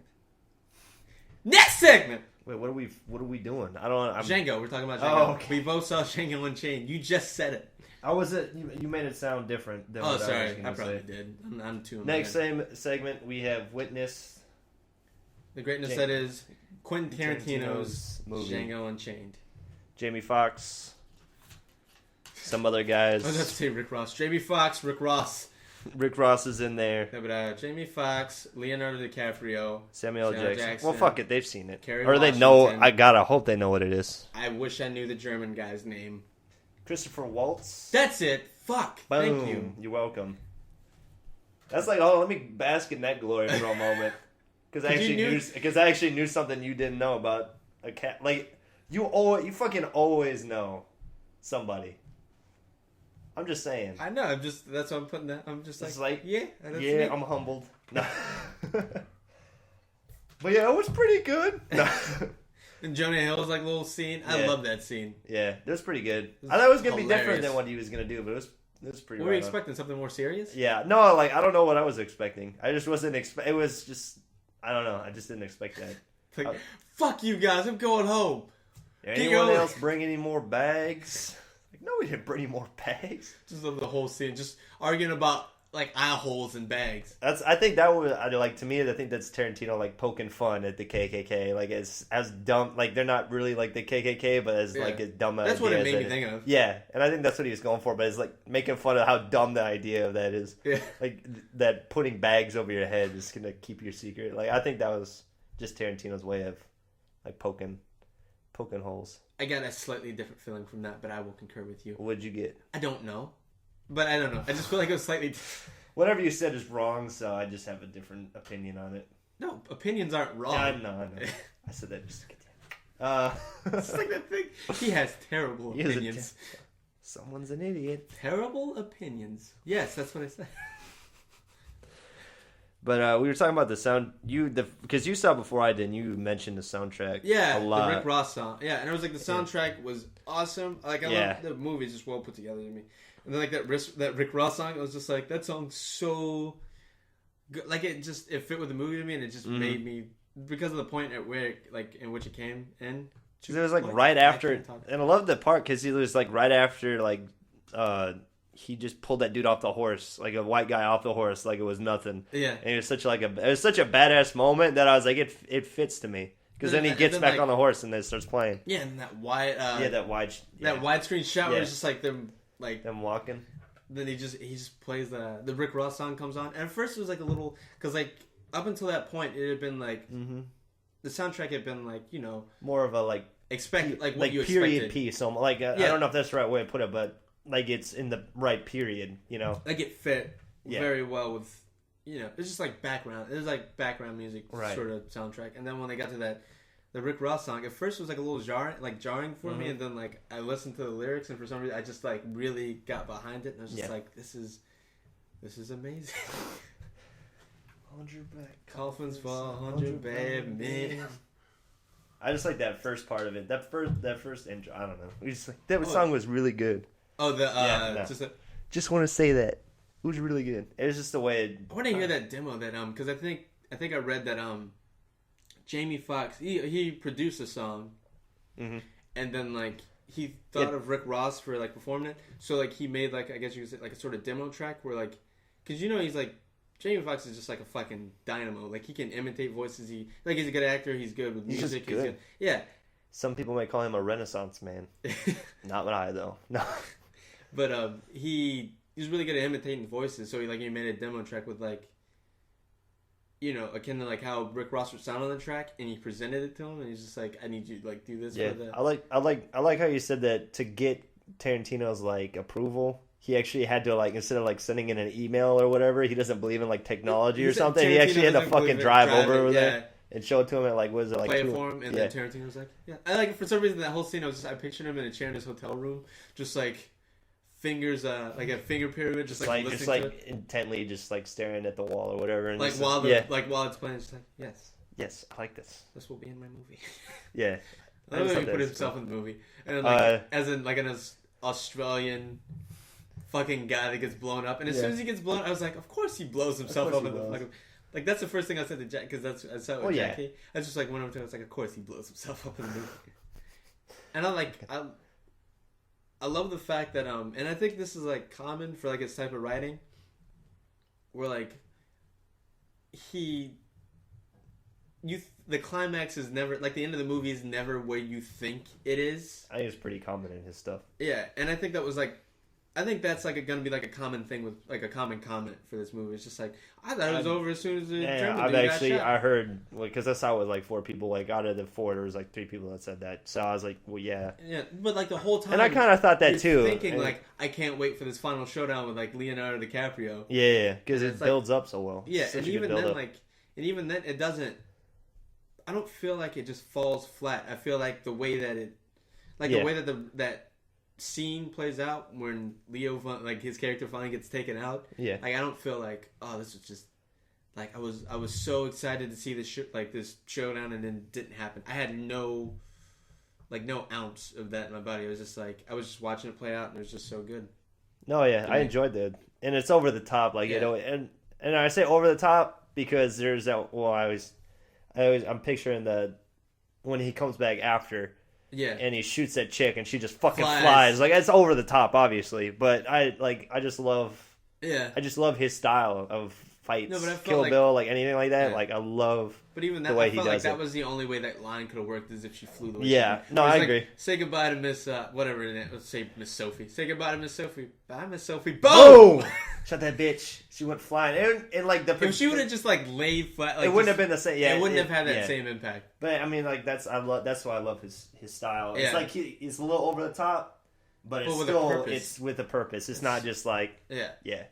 Next segment! Wait, what are we doing? Django. We're talking about Django. Oh, okay. We both saw Django Unchained. You just said it. You made it sound different than what sorry. I was going to say. Probably did. I'm too... Next segment, we have Witness. The greatness that is Quentin Tarantino's movie. Django Unchained. Jamie Foxx. Some other guys. I was about to say Rick Ross. Jamie Foxx, Rick Ross. Rick Ross is in there. Yeah, but Jamie Foxx, Leonardo DiCaprio, Samuel Jackson. Well, fuck it, they've seen it. Kerry or Washington. They know. I hope they know what it is. I wish I knew the German guy's name. Christopher Waltz. That's it. Fuck. Boom. Thank you. You're welcome. That's like, let me bask in that glory for a moment, because I actually knew something you didn't know about a cat. Like you fucking always know somebody. I'm just saying. I know. That's why I'm putting that. I'm just like yeah. I'm humbled. No. But yeah, it was pretty good. No. And Jonah Hill's like little scene. I love that scene. Yeah, it was pretty good. I thought it was gonna be different than what he was gonna do, but it was pretty. Were you expecting something more serious? Yeah, no, like I don't know what I was expecting. I just wasn't It was just I don't know. I just didn't expect that. Like, fuck you guys! I'm going home. Anyone else bring any more bags? Like, no, we didn't bring any more bags. Just love the whole scene. Just arguing about like eye holes in bags. I think that was like to me. I think that's Tarantino like poking fun at the KKK. Like as dumb. Like they're not really like the KKK, but as like as dumb. That's what it made me think of. Yeah, and I think that's what he was going for. But it's like making fun of how dumb the idea of that is. Yeah. Like that putting bags over your head is gonna keep your secret. Like I think that was just Tarantino's way of like poking holes. I got a slightly different feeling from that, but I will concur with you. What'd you get? I don't know. But I don't know. I just feel like it was slightly... Whatever you said is wrong, so I just have a different opinion on it. No, opinions aren't wrong. I know. I said that just to get it's like that thing. He has terrible opinions. Someone's an idiot. Terrible opinions. Yes, that's what I said. But we were talking about the sound. Because you saw before I did. You mentioned the soundtrack. Yeah, a lot. the Rick Ross song. Yeah, and it was like the soundtrack was awesome. Like I love the movie; it's just well put together to me. And then like that Rick Ross song, it was just like that song's so good. Like it fit with the movie to me, and it just made me because of the point at where in which it came in. Because it was like right after, and I love the part because it was like right after he just pulled that dude off the horse, like a white guy off the horse, like it was nothing. Yeah, and it was such a badass moment that I was like, it fits to me because then he gets back on the horse and then starts playing. Yeah, and that wide, that widescreen shot where it's just like them walking. Then he just plays the Rick Ross song comes on, and at first it was like a little because like up until that point it had been like the soundtrack had been like more of a what you period expected. piece, so I don't know if that's the right way to put it, but. Like it's in the right period, Like it fit very well with, it's just like background. It was like background music sort of soundtrack. And then when they got to the Rick Ross song, at first it was like a little jarring for me. And then like I listened to the lyrics, and for some reason I just like really got behind it. And I was just like, this is amazing. 100 back coffins for 100 bad men. I just like that first part of it. That first intro. I don't know. We just that song was really good. Oh, just want to say that it was really good. It was just the way. I want to hear that demo because I think I read that Jamie Foxx he produced a song, and then like he thought of Rick Ross for like performing it. So like he made like I guess you could say like a sort of demo track where like because he's like Jamie Foxx is just like a fucking dynamo. Like he can imitate voices. He's a good actor. He's good with music. He's good. Yeah. Some people might call him a Renaissance man. Not I though. No. But he's really good at imitating voices, so he made a demo track with akin to like how Rick Ross would sound on the track, and he presented it to him, and he's just like, I need you to do this. Yeah, for the... I like how you said that to get Tarantino's like approval, he actually had to instead of sending in an email or whatever, he doesn't believe in technology or something. Tarantino he actually had to fucking drive over there and show it to him and was it play it for him, and then Tarantino was like, yeah, I for some reason that whole scene I pictured him in a chair in his hotel room, just fingers like a finger pyramid, just intently just staring at the wall or whatever, and while it's playing, just yes, I like this will be in my movie. Yeah, I don't know if he put himself in the movie, and then as in an Australian fucking guy that gets blown up, and as soon as he gets blown, I was like, of course he blows himself up in the fucking. Like that's the first thing I said to Jack because I saw it with Jackie. I was just went over to him. I was like, of course he blows himself up in the movie, and I love the fact that and I think this is common for his type of writing where the climax is never the end of the movie is never where you think it is. I think it's pretty common in his stuff. Yeah, and I think that was I think that's going to be a common thing with a common comment for this movie. It's just I thought it was over as soon as the German dude got shot. I heard because I saw it with 4 people. Out of the 4, there was 3 people that said that. So I was like, well, yeah. Yeah, but the whole time, and I kind of thought that too. Thinking I can't wait for this final showdown with Leonardo DiCaprio. Yeah, because it builds up so well. Yeah, and even then it doesn't. I don't feel like it just falls flat. I feel like the way that it, the way that that scene plays out when Leo his character finally gets taken out. Yeah, I don't feel this was just I was so excited to see this this showdown and then it didn't happen. I had no ounce of that in my body. It was just I was just watching it play out and it was just so good. No, yeah, I enjoyed that, and it's over the top, and I say over the top because there's that. Well, I'm picturing when he comes back after. Yeah, and he shoots that chick, and she just fucking flies. It's over the top, obviously, but I just love. Yeah, I just love his style of fights. No, but I Kill Bill, anything like that. Yeah. I love. But even that, the way I felt he does that was the only way that line could have worked is if she flew the way. Yeah, no, I agree. Say goodbye to Miss whatever it is. Let's say Miss Sophie. Say goodbye to Miss Sophie. Bye, Miss Sophie. Boom! Shut that bitch. She went flying, and if she would have just laid flat, it wouldn't have been the same. Yeah, it wouldn't have had that same impact. But I mean, that's why I love his style. Yeah. It's he's a little over the top, but it's with a purpose. It's not just yeah.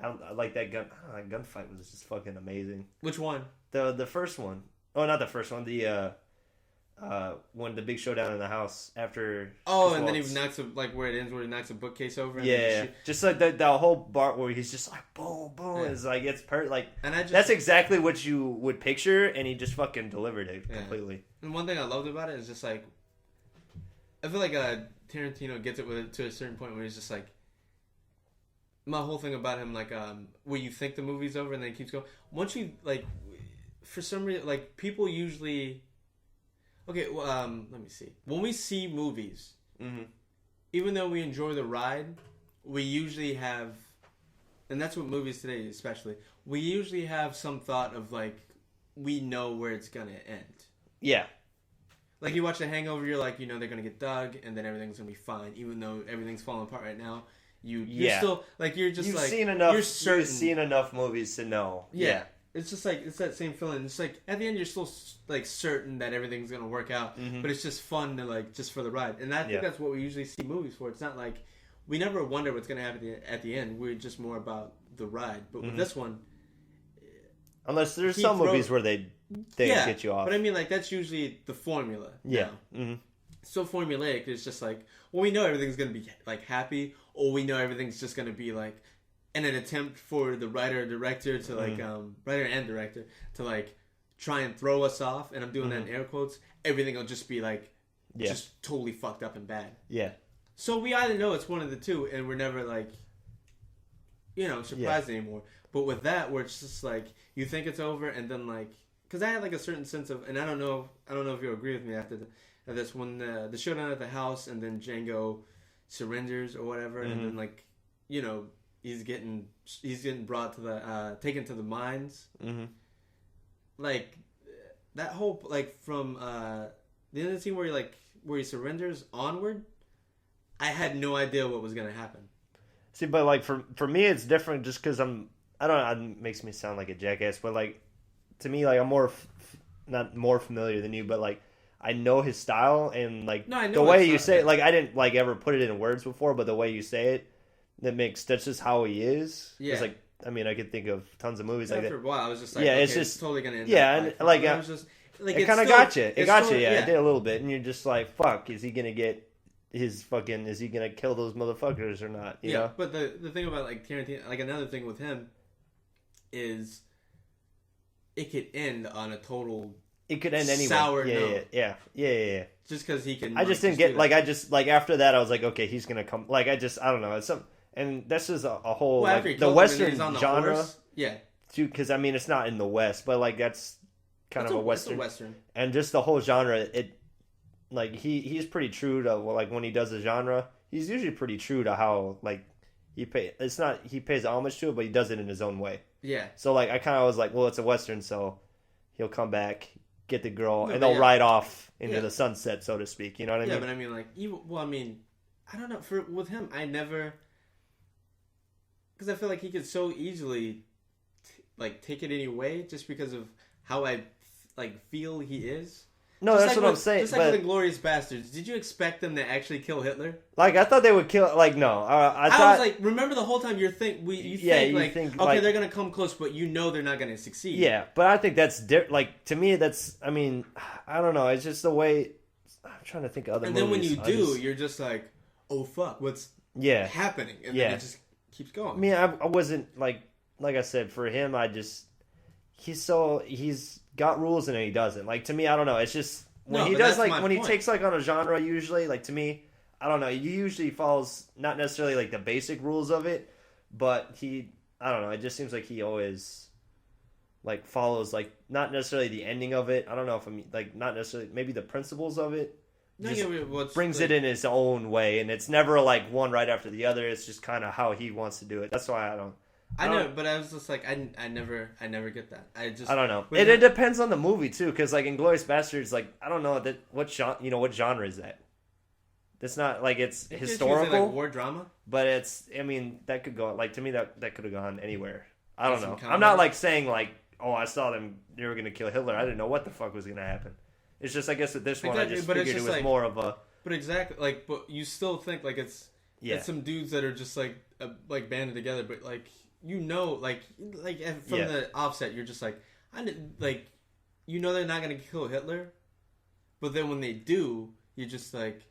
I like that gunfight was just fucking amazing. Which one? The first one. Oh, not the first one. The when the big showdown in the house after. Oh, and then he knocks like where it ends, where he knocks a bookcase over. And yeah, just like the whole part where he's just like boom, boom. Yeah. Is like it's like, and that's exactly what you would picture, and he just fucking delivered it completely. And one thing I loved about it is just like, I feel like Tarantino gets it with it to a certain point where he's just like, my whole thing about him, like, where you think the movie's over and then it keeps going. Once you like, for some reason, like people usually. Okay, well, let me see. When we see movies, even though we enjoy the ride, we usually have, and that's what movies today especially, we usually have some thought of, like, we know where it's going to end. Yeah. Like, you watch The Hangover, you're like, you know they're going to get Doug, and then everything's going to be fine. Even though everything's falling apart right now, you're still, like, you're just, you've seen enough movies to know. Yeah. It's just like, it's that same feeling. It's like, at the end, you're still, like, certain that everything's going to work out. But it's just fun to, like, just for the ride. And I think that's what we usually see movies for. It's not like, we never wonder what's going to happen at the end. We're just more about the ride. But with this one... Unless there's some movies where they get you off. But I mean, like, that's usually the formula. Yeah. So formulaic. It's just like, well, we know everything's going to be, like, happy. Or we know everything's just going to be, like... in an attempt for the writer and director to like try and throw us off, and I'm doing that in air quotes, everything will just be like just totally fucked up and bad. Yeah. So we either know it's one of the two, and we're never like, you know, surprised anymore. But with that, where it's just like you think it's over, and then like, because I had like a certain sense of, and I don't know if you'll agree with me after this, when the showdown at the house, and then Django surrenders or whatever, and then like, you know. He's getting brought to the taken to the mines. Like that whole like from the end of the scene where he surrenders onward. I had no idea what was gonna happen. See, but like for me, it's different just because I don't know. It makes me sound like a jackass, but like to me, like I'm not more familiar than you, but like I know his style and like the way you say it. Like I didn't like ever put it in words before, but the way you say it. That's just how he is. Yeah. It's like, I mean, I could think of tons of movies like that. After a while, I was just like, it's just totally gonna end and like, I was just like, it kind of got you. It got you. Yeah, it did a little bit, and you're just like, fuck, is he gonna get his fucking? Is he gonna kill those motherfuckers or not? You know? But the thing about like Tarantino, like another thing with him, is it could end on a total. It could end anyway. Sour note. Yeah. Just because he can. I just didn't get like after that I was like, okay, he's gonna come. Like I don't know. It's some. And this is a whole like, the Western genre, horse. Too, because I mean it's not in the West, but like that's kind of a Western, and just the whole genre. It like he's pretty true to like when he does the genre, he's usually pretty true to how like he pays homage to it, but he does it in his own way. Yeah. So like I kind of was like, well, it's a Western, so he'll come back, get the girl, and they'll ride off into the sunset, so to speak. You know what I mean? Yeah, but I mean like I don't know. With him, I never. Because I feel like he could so easily, take it any way just because of how I, feel he is. No, just that's what I'm saying. Just like the Inglourious Bastards. Did you expect them to actually kill Hitler? Like, I thought they would kill... Like, no. I was like, remember the whole time you think, okay, they're going to come close, but you know they're not going to succeed. Yeah, but I think that's... Like, to me, that's... I mean, I don't know. It's just the way... I'm trying to think of other movies. And then when you do, you're just like, oh, fuck, what's happening? And then it just... keeps going. I mean, I wasn't like I said, for him, he's got rules and then he doesn't. Like to me, I don't know. It's just when he does when he takes like on a genre, usually like to me, I don't know. He usually follows not necessarily like the basic rules of it, but I don't know. It just seems like he always like follows like not necessarily the ending of it. I don't know if I'm like not necessarily maybe the principles of it. Brings it in his own way, and it's never like one right after the other. It's just kind of how he wants to do it. That's why I know, but I was just like, I never get that. I don't know. It depends on the movie too, because like Inglourious Bastards, like I don't know what genre is that? It's not like it's historical, like war drama, but it's. I mean, that could go like to me that could have gone anywhere. I don't know. I'm not like saying like, oh, I saw them. They were gonna kill Hitler. I didn't know what the fuck was gonna happen. It's just, I guess, with this one, I just figured it was more of a... But exactly, like, but you still think, like, it's some dudes that are just, like banded together, but, like, you know, like from the offset, you're just like, you know they're not going to kill Hitler, But then when they do, you're just like,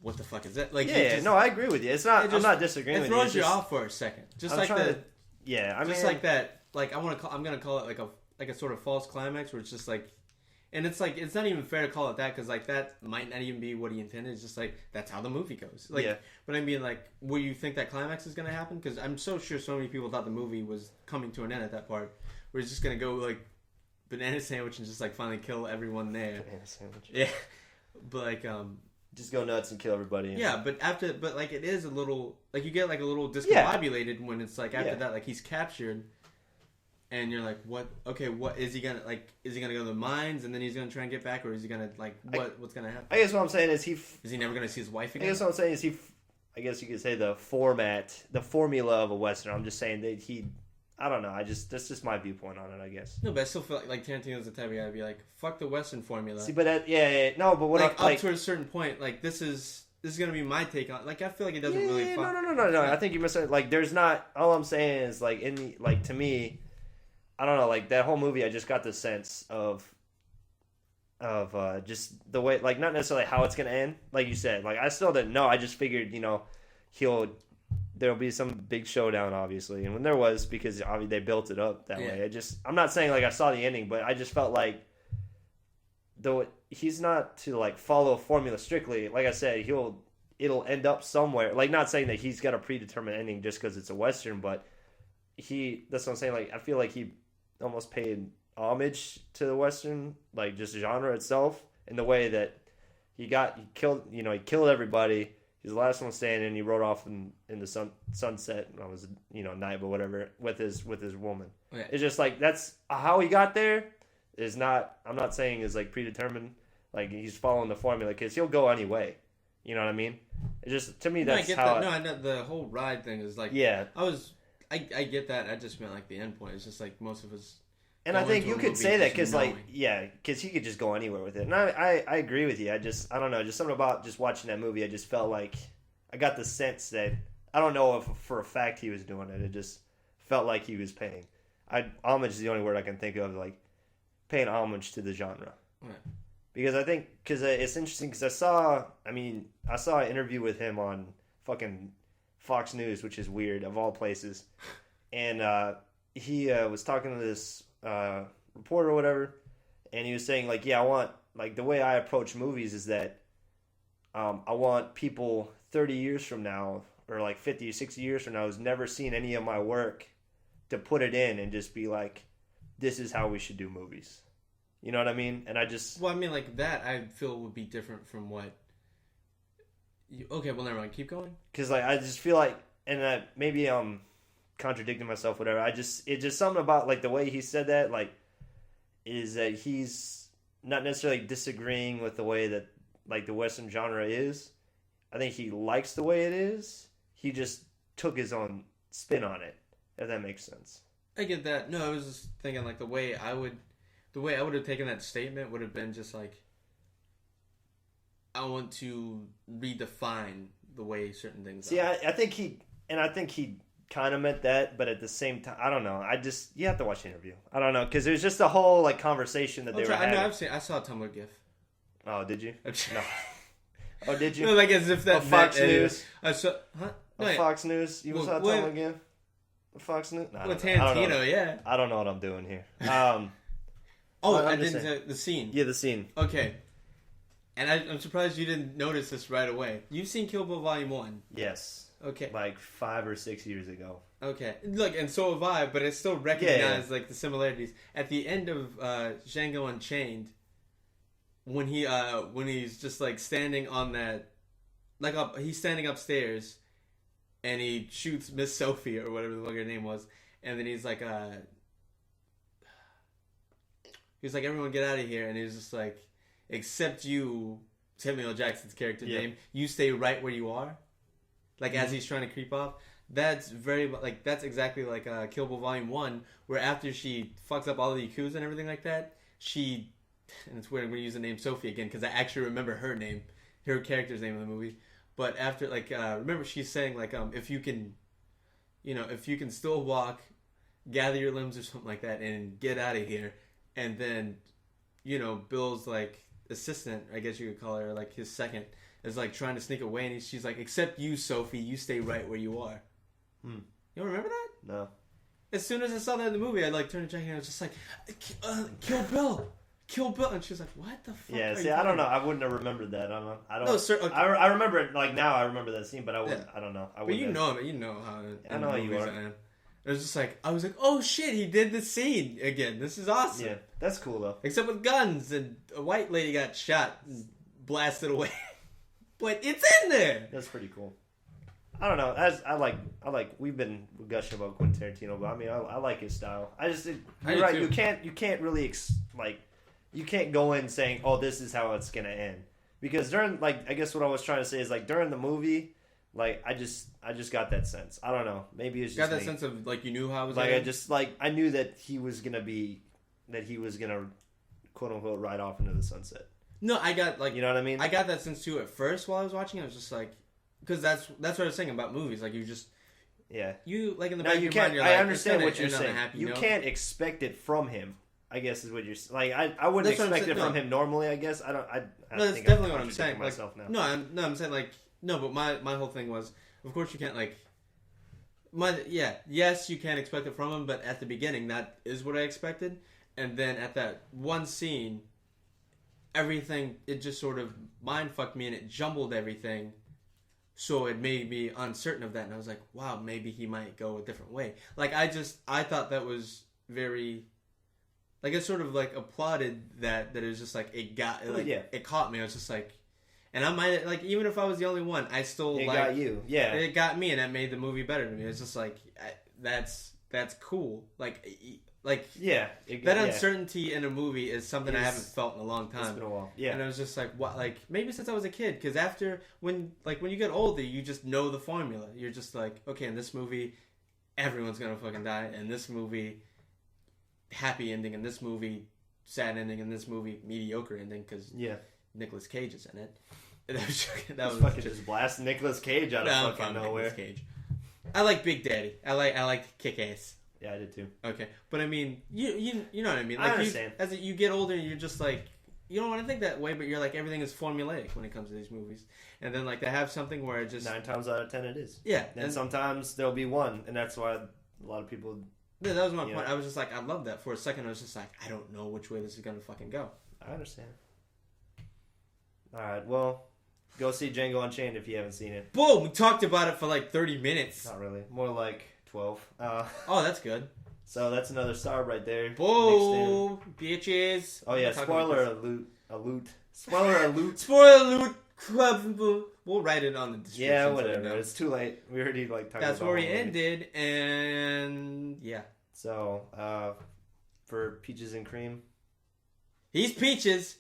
what the fuck is that? Like, yeah, no, I agree with you. It's not. I'm not disagreeing with you. It throws you off for a second, just I'm like the. Yeah, I mean, just like that. Like I'm gonna call it like a sort of false climax, where it's just like, and it's like it's not even fair to call it that because like that might not even be what he intended. It's just like that's how the movie goes. Like, yeah. But I mean, like, will you think that climax is gonna happen? Because I'm so sure so many people thought the movie was coming to an end at that part, where it's just gonna go like banana sandwich and just like finally kill everyone there. Banana sandwich. Yeah, but like just go nuts and kill everybody. Yeah, but like it is a little like you get like a little discombobulated when it's like after that like he's captured, and you're like, what? Okay, what is he gonna like? Is he gonna go to the mines and then he's gonna try and get back, or is he gonna like what's gonna happen? I guess what I'm saying is is he never gonna see his wife again? I guess what I'm saying is I guess you could say the formula of a Western. I'm just saying that I don't know. That's just my viewpoint on it, I guess. No, but I still feel like Tarantino's the type of guy to be like, fuck the Western formula. See, but no, but what like up to a certain point, like this is gonna be my take on. Like I feel like it doesn't really. No. I think you misunderstood. Like there's not. All I'm saying is like to me, I don't know. Like that whole movie, I just got the sense of just the way, like not necessarily how it's gonna end. Like you said, like I still didn't know. I just figured, there'll be some big showdown, obviously, and when there was, because obviously they built it up that way. I'm not saying like I saw the ending, but I just felt like though he's not to like follow a formula strictly. Like I said, it'll end up somewhere. Like not saying that he's got a predetermined ending just because it's a Western, but that's what I'm saying. Like I feel like he almost paid homage to the Western, like just genre itself, in the way that he killed everybody. He's the last one standing. He rode off in the sunset. I was night, but whatever, with his woman. Okay. It's just like that's how he got there. Is not. I'm not saying is like predetermined. Like he's following the formula because he'll go anyway. You know what I mean? It's just to me that's how. I know the whole ride thing is like. Yeah. I get that. I just meant like the end point. It's just like most of us. And I think you could say that because because he could just go anywhere with it. And I agree with you. I don't know. Just something about just watching that movie. I just felt like I got the sense that I don't know if for a fact he was doing it. It just felt like he was paying. Homage is the only word I can think of, like paying homage to the genre. Right. Because I think it's interesting because I saw an interview with him on fucking Fox News, which is weird of all places, and he was talking to this reporter or whatever, and he was saying like, I want, like, the way I approach movies is that I want people 30 years from now, or like 50 or 60 years from now, who's never seen any of my work, to put it in and just be like, this is how we should do movies. You know what I mean? And like that I feel would be different from what okay, well, never mind, keep going. Because like I just feel like, and maybe I'm contradicting myself, whatever. It's just something about like the way he said that, like, is that he's not necessarily disagreeing with the way that like the Western genre is. I think he likes the way it is. He just took his own spin on it, if that makes sense. I get that. No, I was just thinking like the way I would have taken that statement would have been just like, I want to redefine the way certain things are. I think he kind of meant that, but at the same time, I don't know. You have to watch the interview. I don't know, because it was just a whole like conversation that they were having. I saw a Tumblr GIF. Oh, did you? No. Oh, did you? No, like as if that Fox News. I saw, huh? No, Fox News. You saw a Tumblr GIF? Fox News. No, with Tarantino, yeah. I don't know what I'm doing here. I didn't. The scene. Yeah, the scene. Okay. And I'm surprised you didn't notice this right away. You've seen Kill Bill Volume 1. Yes. Okay. Like 5 or 6 years ago. Okay. Look, and so have I, but I still recognize like the similarities. At the end of Django Unchained, when he's just like standing on that, he's standing upstairs, and he shoots Miss Sophie or whatever the fuck her name was, and then he's like, everyone get out of here, and he's just like, except you, Samuel L. Jackson's character name, you stay right where you are. Like, as he's trying to creep off. That's that's exactly like Kill Bill Volume 1, where after she fucks up all the Yakuza and everything like that, and it's weird, I'm going to use the name Sophie again, because I actually remember her character's name in the movie. But after, remember she's saying, if you can still walk, gather your limbs or something like that, and get out of here. And then, Bill's like assistant, I guess you could call her, like his second, is like trying to sneak away, and she's like, "Except you, Sophie, you stay right where you are." You don't remember that? No. As soon as I saw that in the movie, I like turned to Jackie and I was just like, "Kill Bill, kill Bill," and she was like, "What the fuck?" Yeah, see, I don't know. I wouldn't have remembered that. I don't. No, sir. Okay. I remember it like now. I remember that scene, but I wouldn't. Yeah. I don't know. But you know how. I know how you are. It was just like, I was like, oh shit, he did the scene again. This is awesome. Yeah, that's cool though. Except with guns, and a white lady got shot and blasted away. But it's in there. That's pretty cool. I don't know. I like. We've been gushing about Quentin Tarantino, but I mean, I like his style. You're right. Too. You can't really you can't go in saying, oh, this is how it's gonna end, because during I guess what I was trying to say is during the movie. I just got that sense. I don't know. Maybe it's just got that sense of you knew how it was. I knew that he was gonna quote unquote ride off into the sunset. No, I got you know what I mean. I got that sense too at first while I was watching. I was just because that's what I was saying about movies. You just you in the back of your mind. I understand what you're saying. You can't expect it from him. I guess is what you're I wouldn't expect it from him normally. I guess I don't. No, that's definitely what I'm saying. Myself now. No, I'm saying No, but my whole thing was, of course you can't yes, you can't expect it from him, but at the beginning that is what I expected, and then at that one scene, everything, it just sort of mind fucked me and it jumbled everything, so it made me uncertain of that, and I was like, wow, maybe he might go a different way. I thought that was very, it sort of applauded that it was just it got it caught me. I was just and I might even if I was the only one, I still got you. Yeah, it got me, and that made the movie better to me. It's just that's cool. Yeah, that uncertainty in a movie is something I haven't felt in a long time. It's been a while. Yeah, and I was just what? Maybe since I was a kid, because after when you get older, you just know the formula. You're just okay, in this movie, everyone's gonna fucking die. In this movie, happy ending. In this movie, sad ending. In this movie, mediocre ending. Because Nicolas Cage is in it. That was fucking just blast Nicolas Cage out of fucking nowhere. Cage. I like Big Daddy. I like Kick Ass. Yeah, I did too. Okay, but I mean, you know what I mean. I understand. As you get older, you're just you don't want to think that way, but you're everything is formulaic when it comes to these movies. And then they have something where it just 9 times out of 10 it is. Yeah, and sometimes there'll be one, and that's why a lot of people. Yeah, that was my point. I was just I love that. For a second, I was just I don't know which way this is gonna fucking go. I understand. All right, well. Go see Django Unchained if you haven't seen it. Boom! We talked about it for 30 minutes. Not really. More like 12. Oh, that's good. So that's another star right there. Boom! Bitches. Oh, yeah. Spoiler alert. Spoiler alert. Spoiler alert. We'll write it on the description. Yeah, whatever. It's too late. We already talked about it. That's where we ended, and yeah. So, for Peaches and Cream. He's Peaches.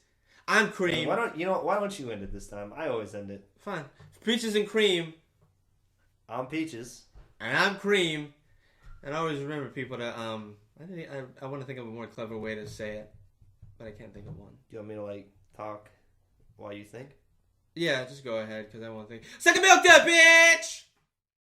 I'm Cream. Why don't you end it this time? I always end it. Fine. Peaches and Cream. I'm Peaches. And I'm Cream. And I always remember people to I want to think of a more clever way to say it, but I can't think of one. You want me to talk while you think? Yeah, just go ahead because I want to think. Second milk that bitch.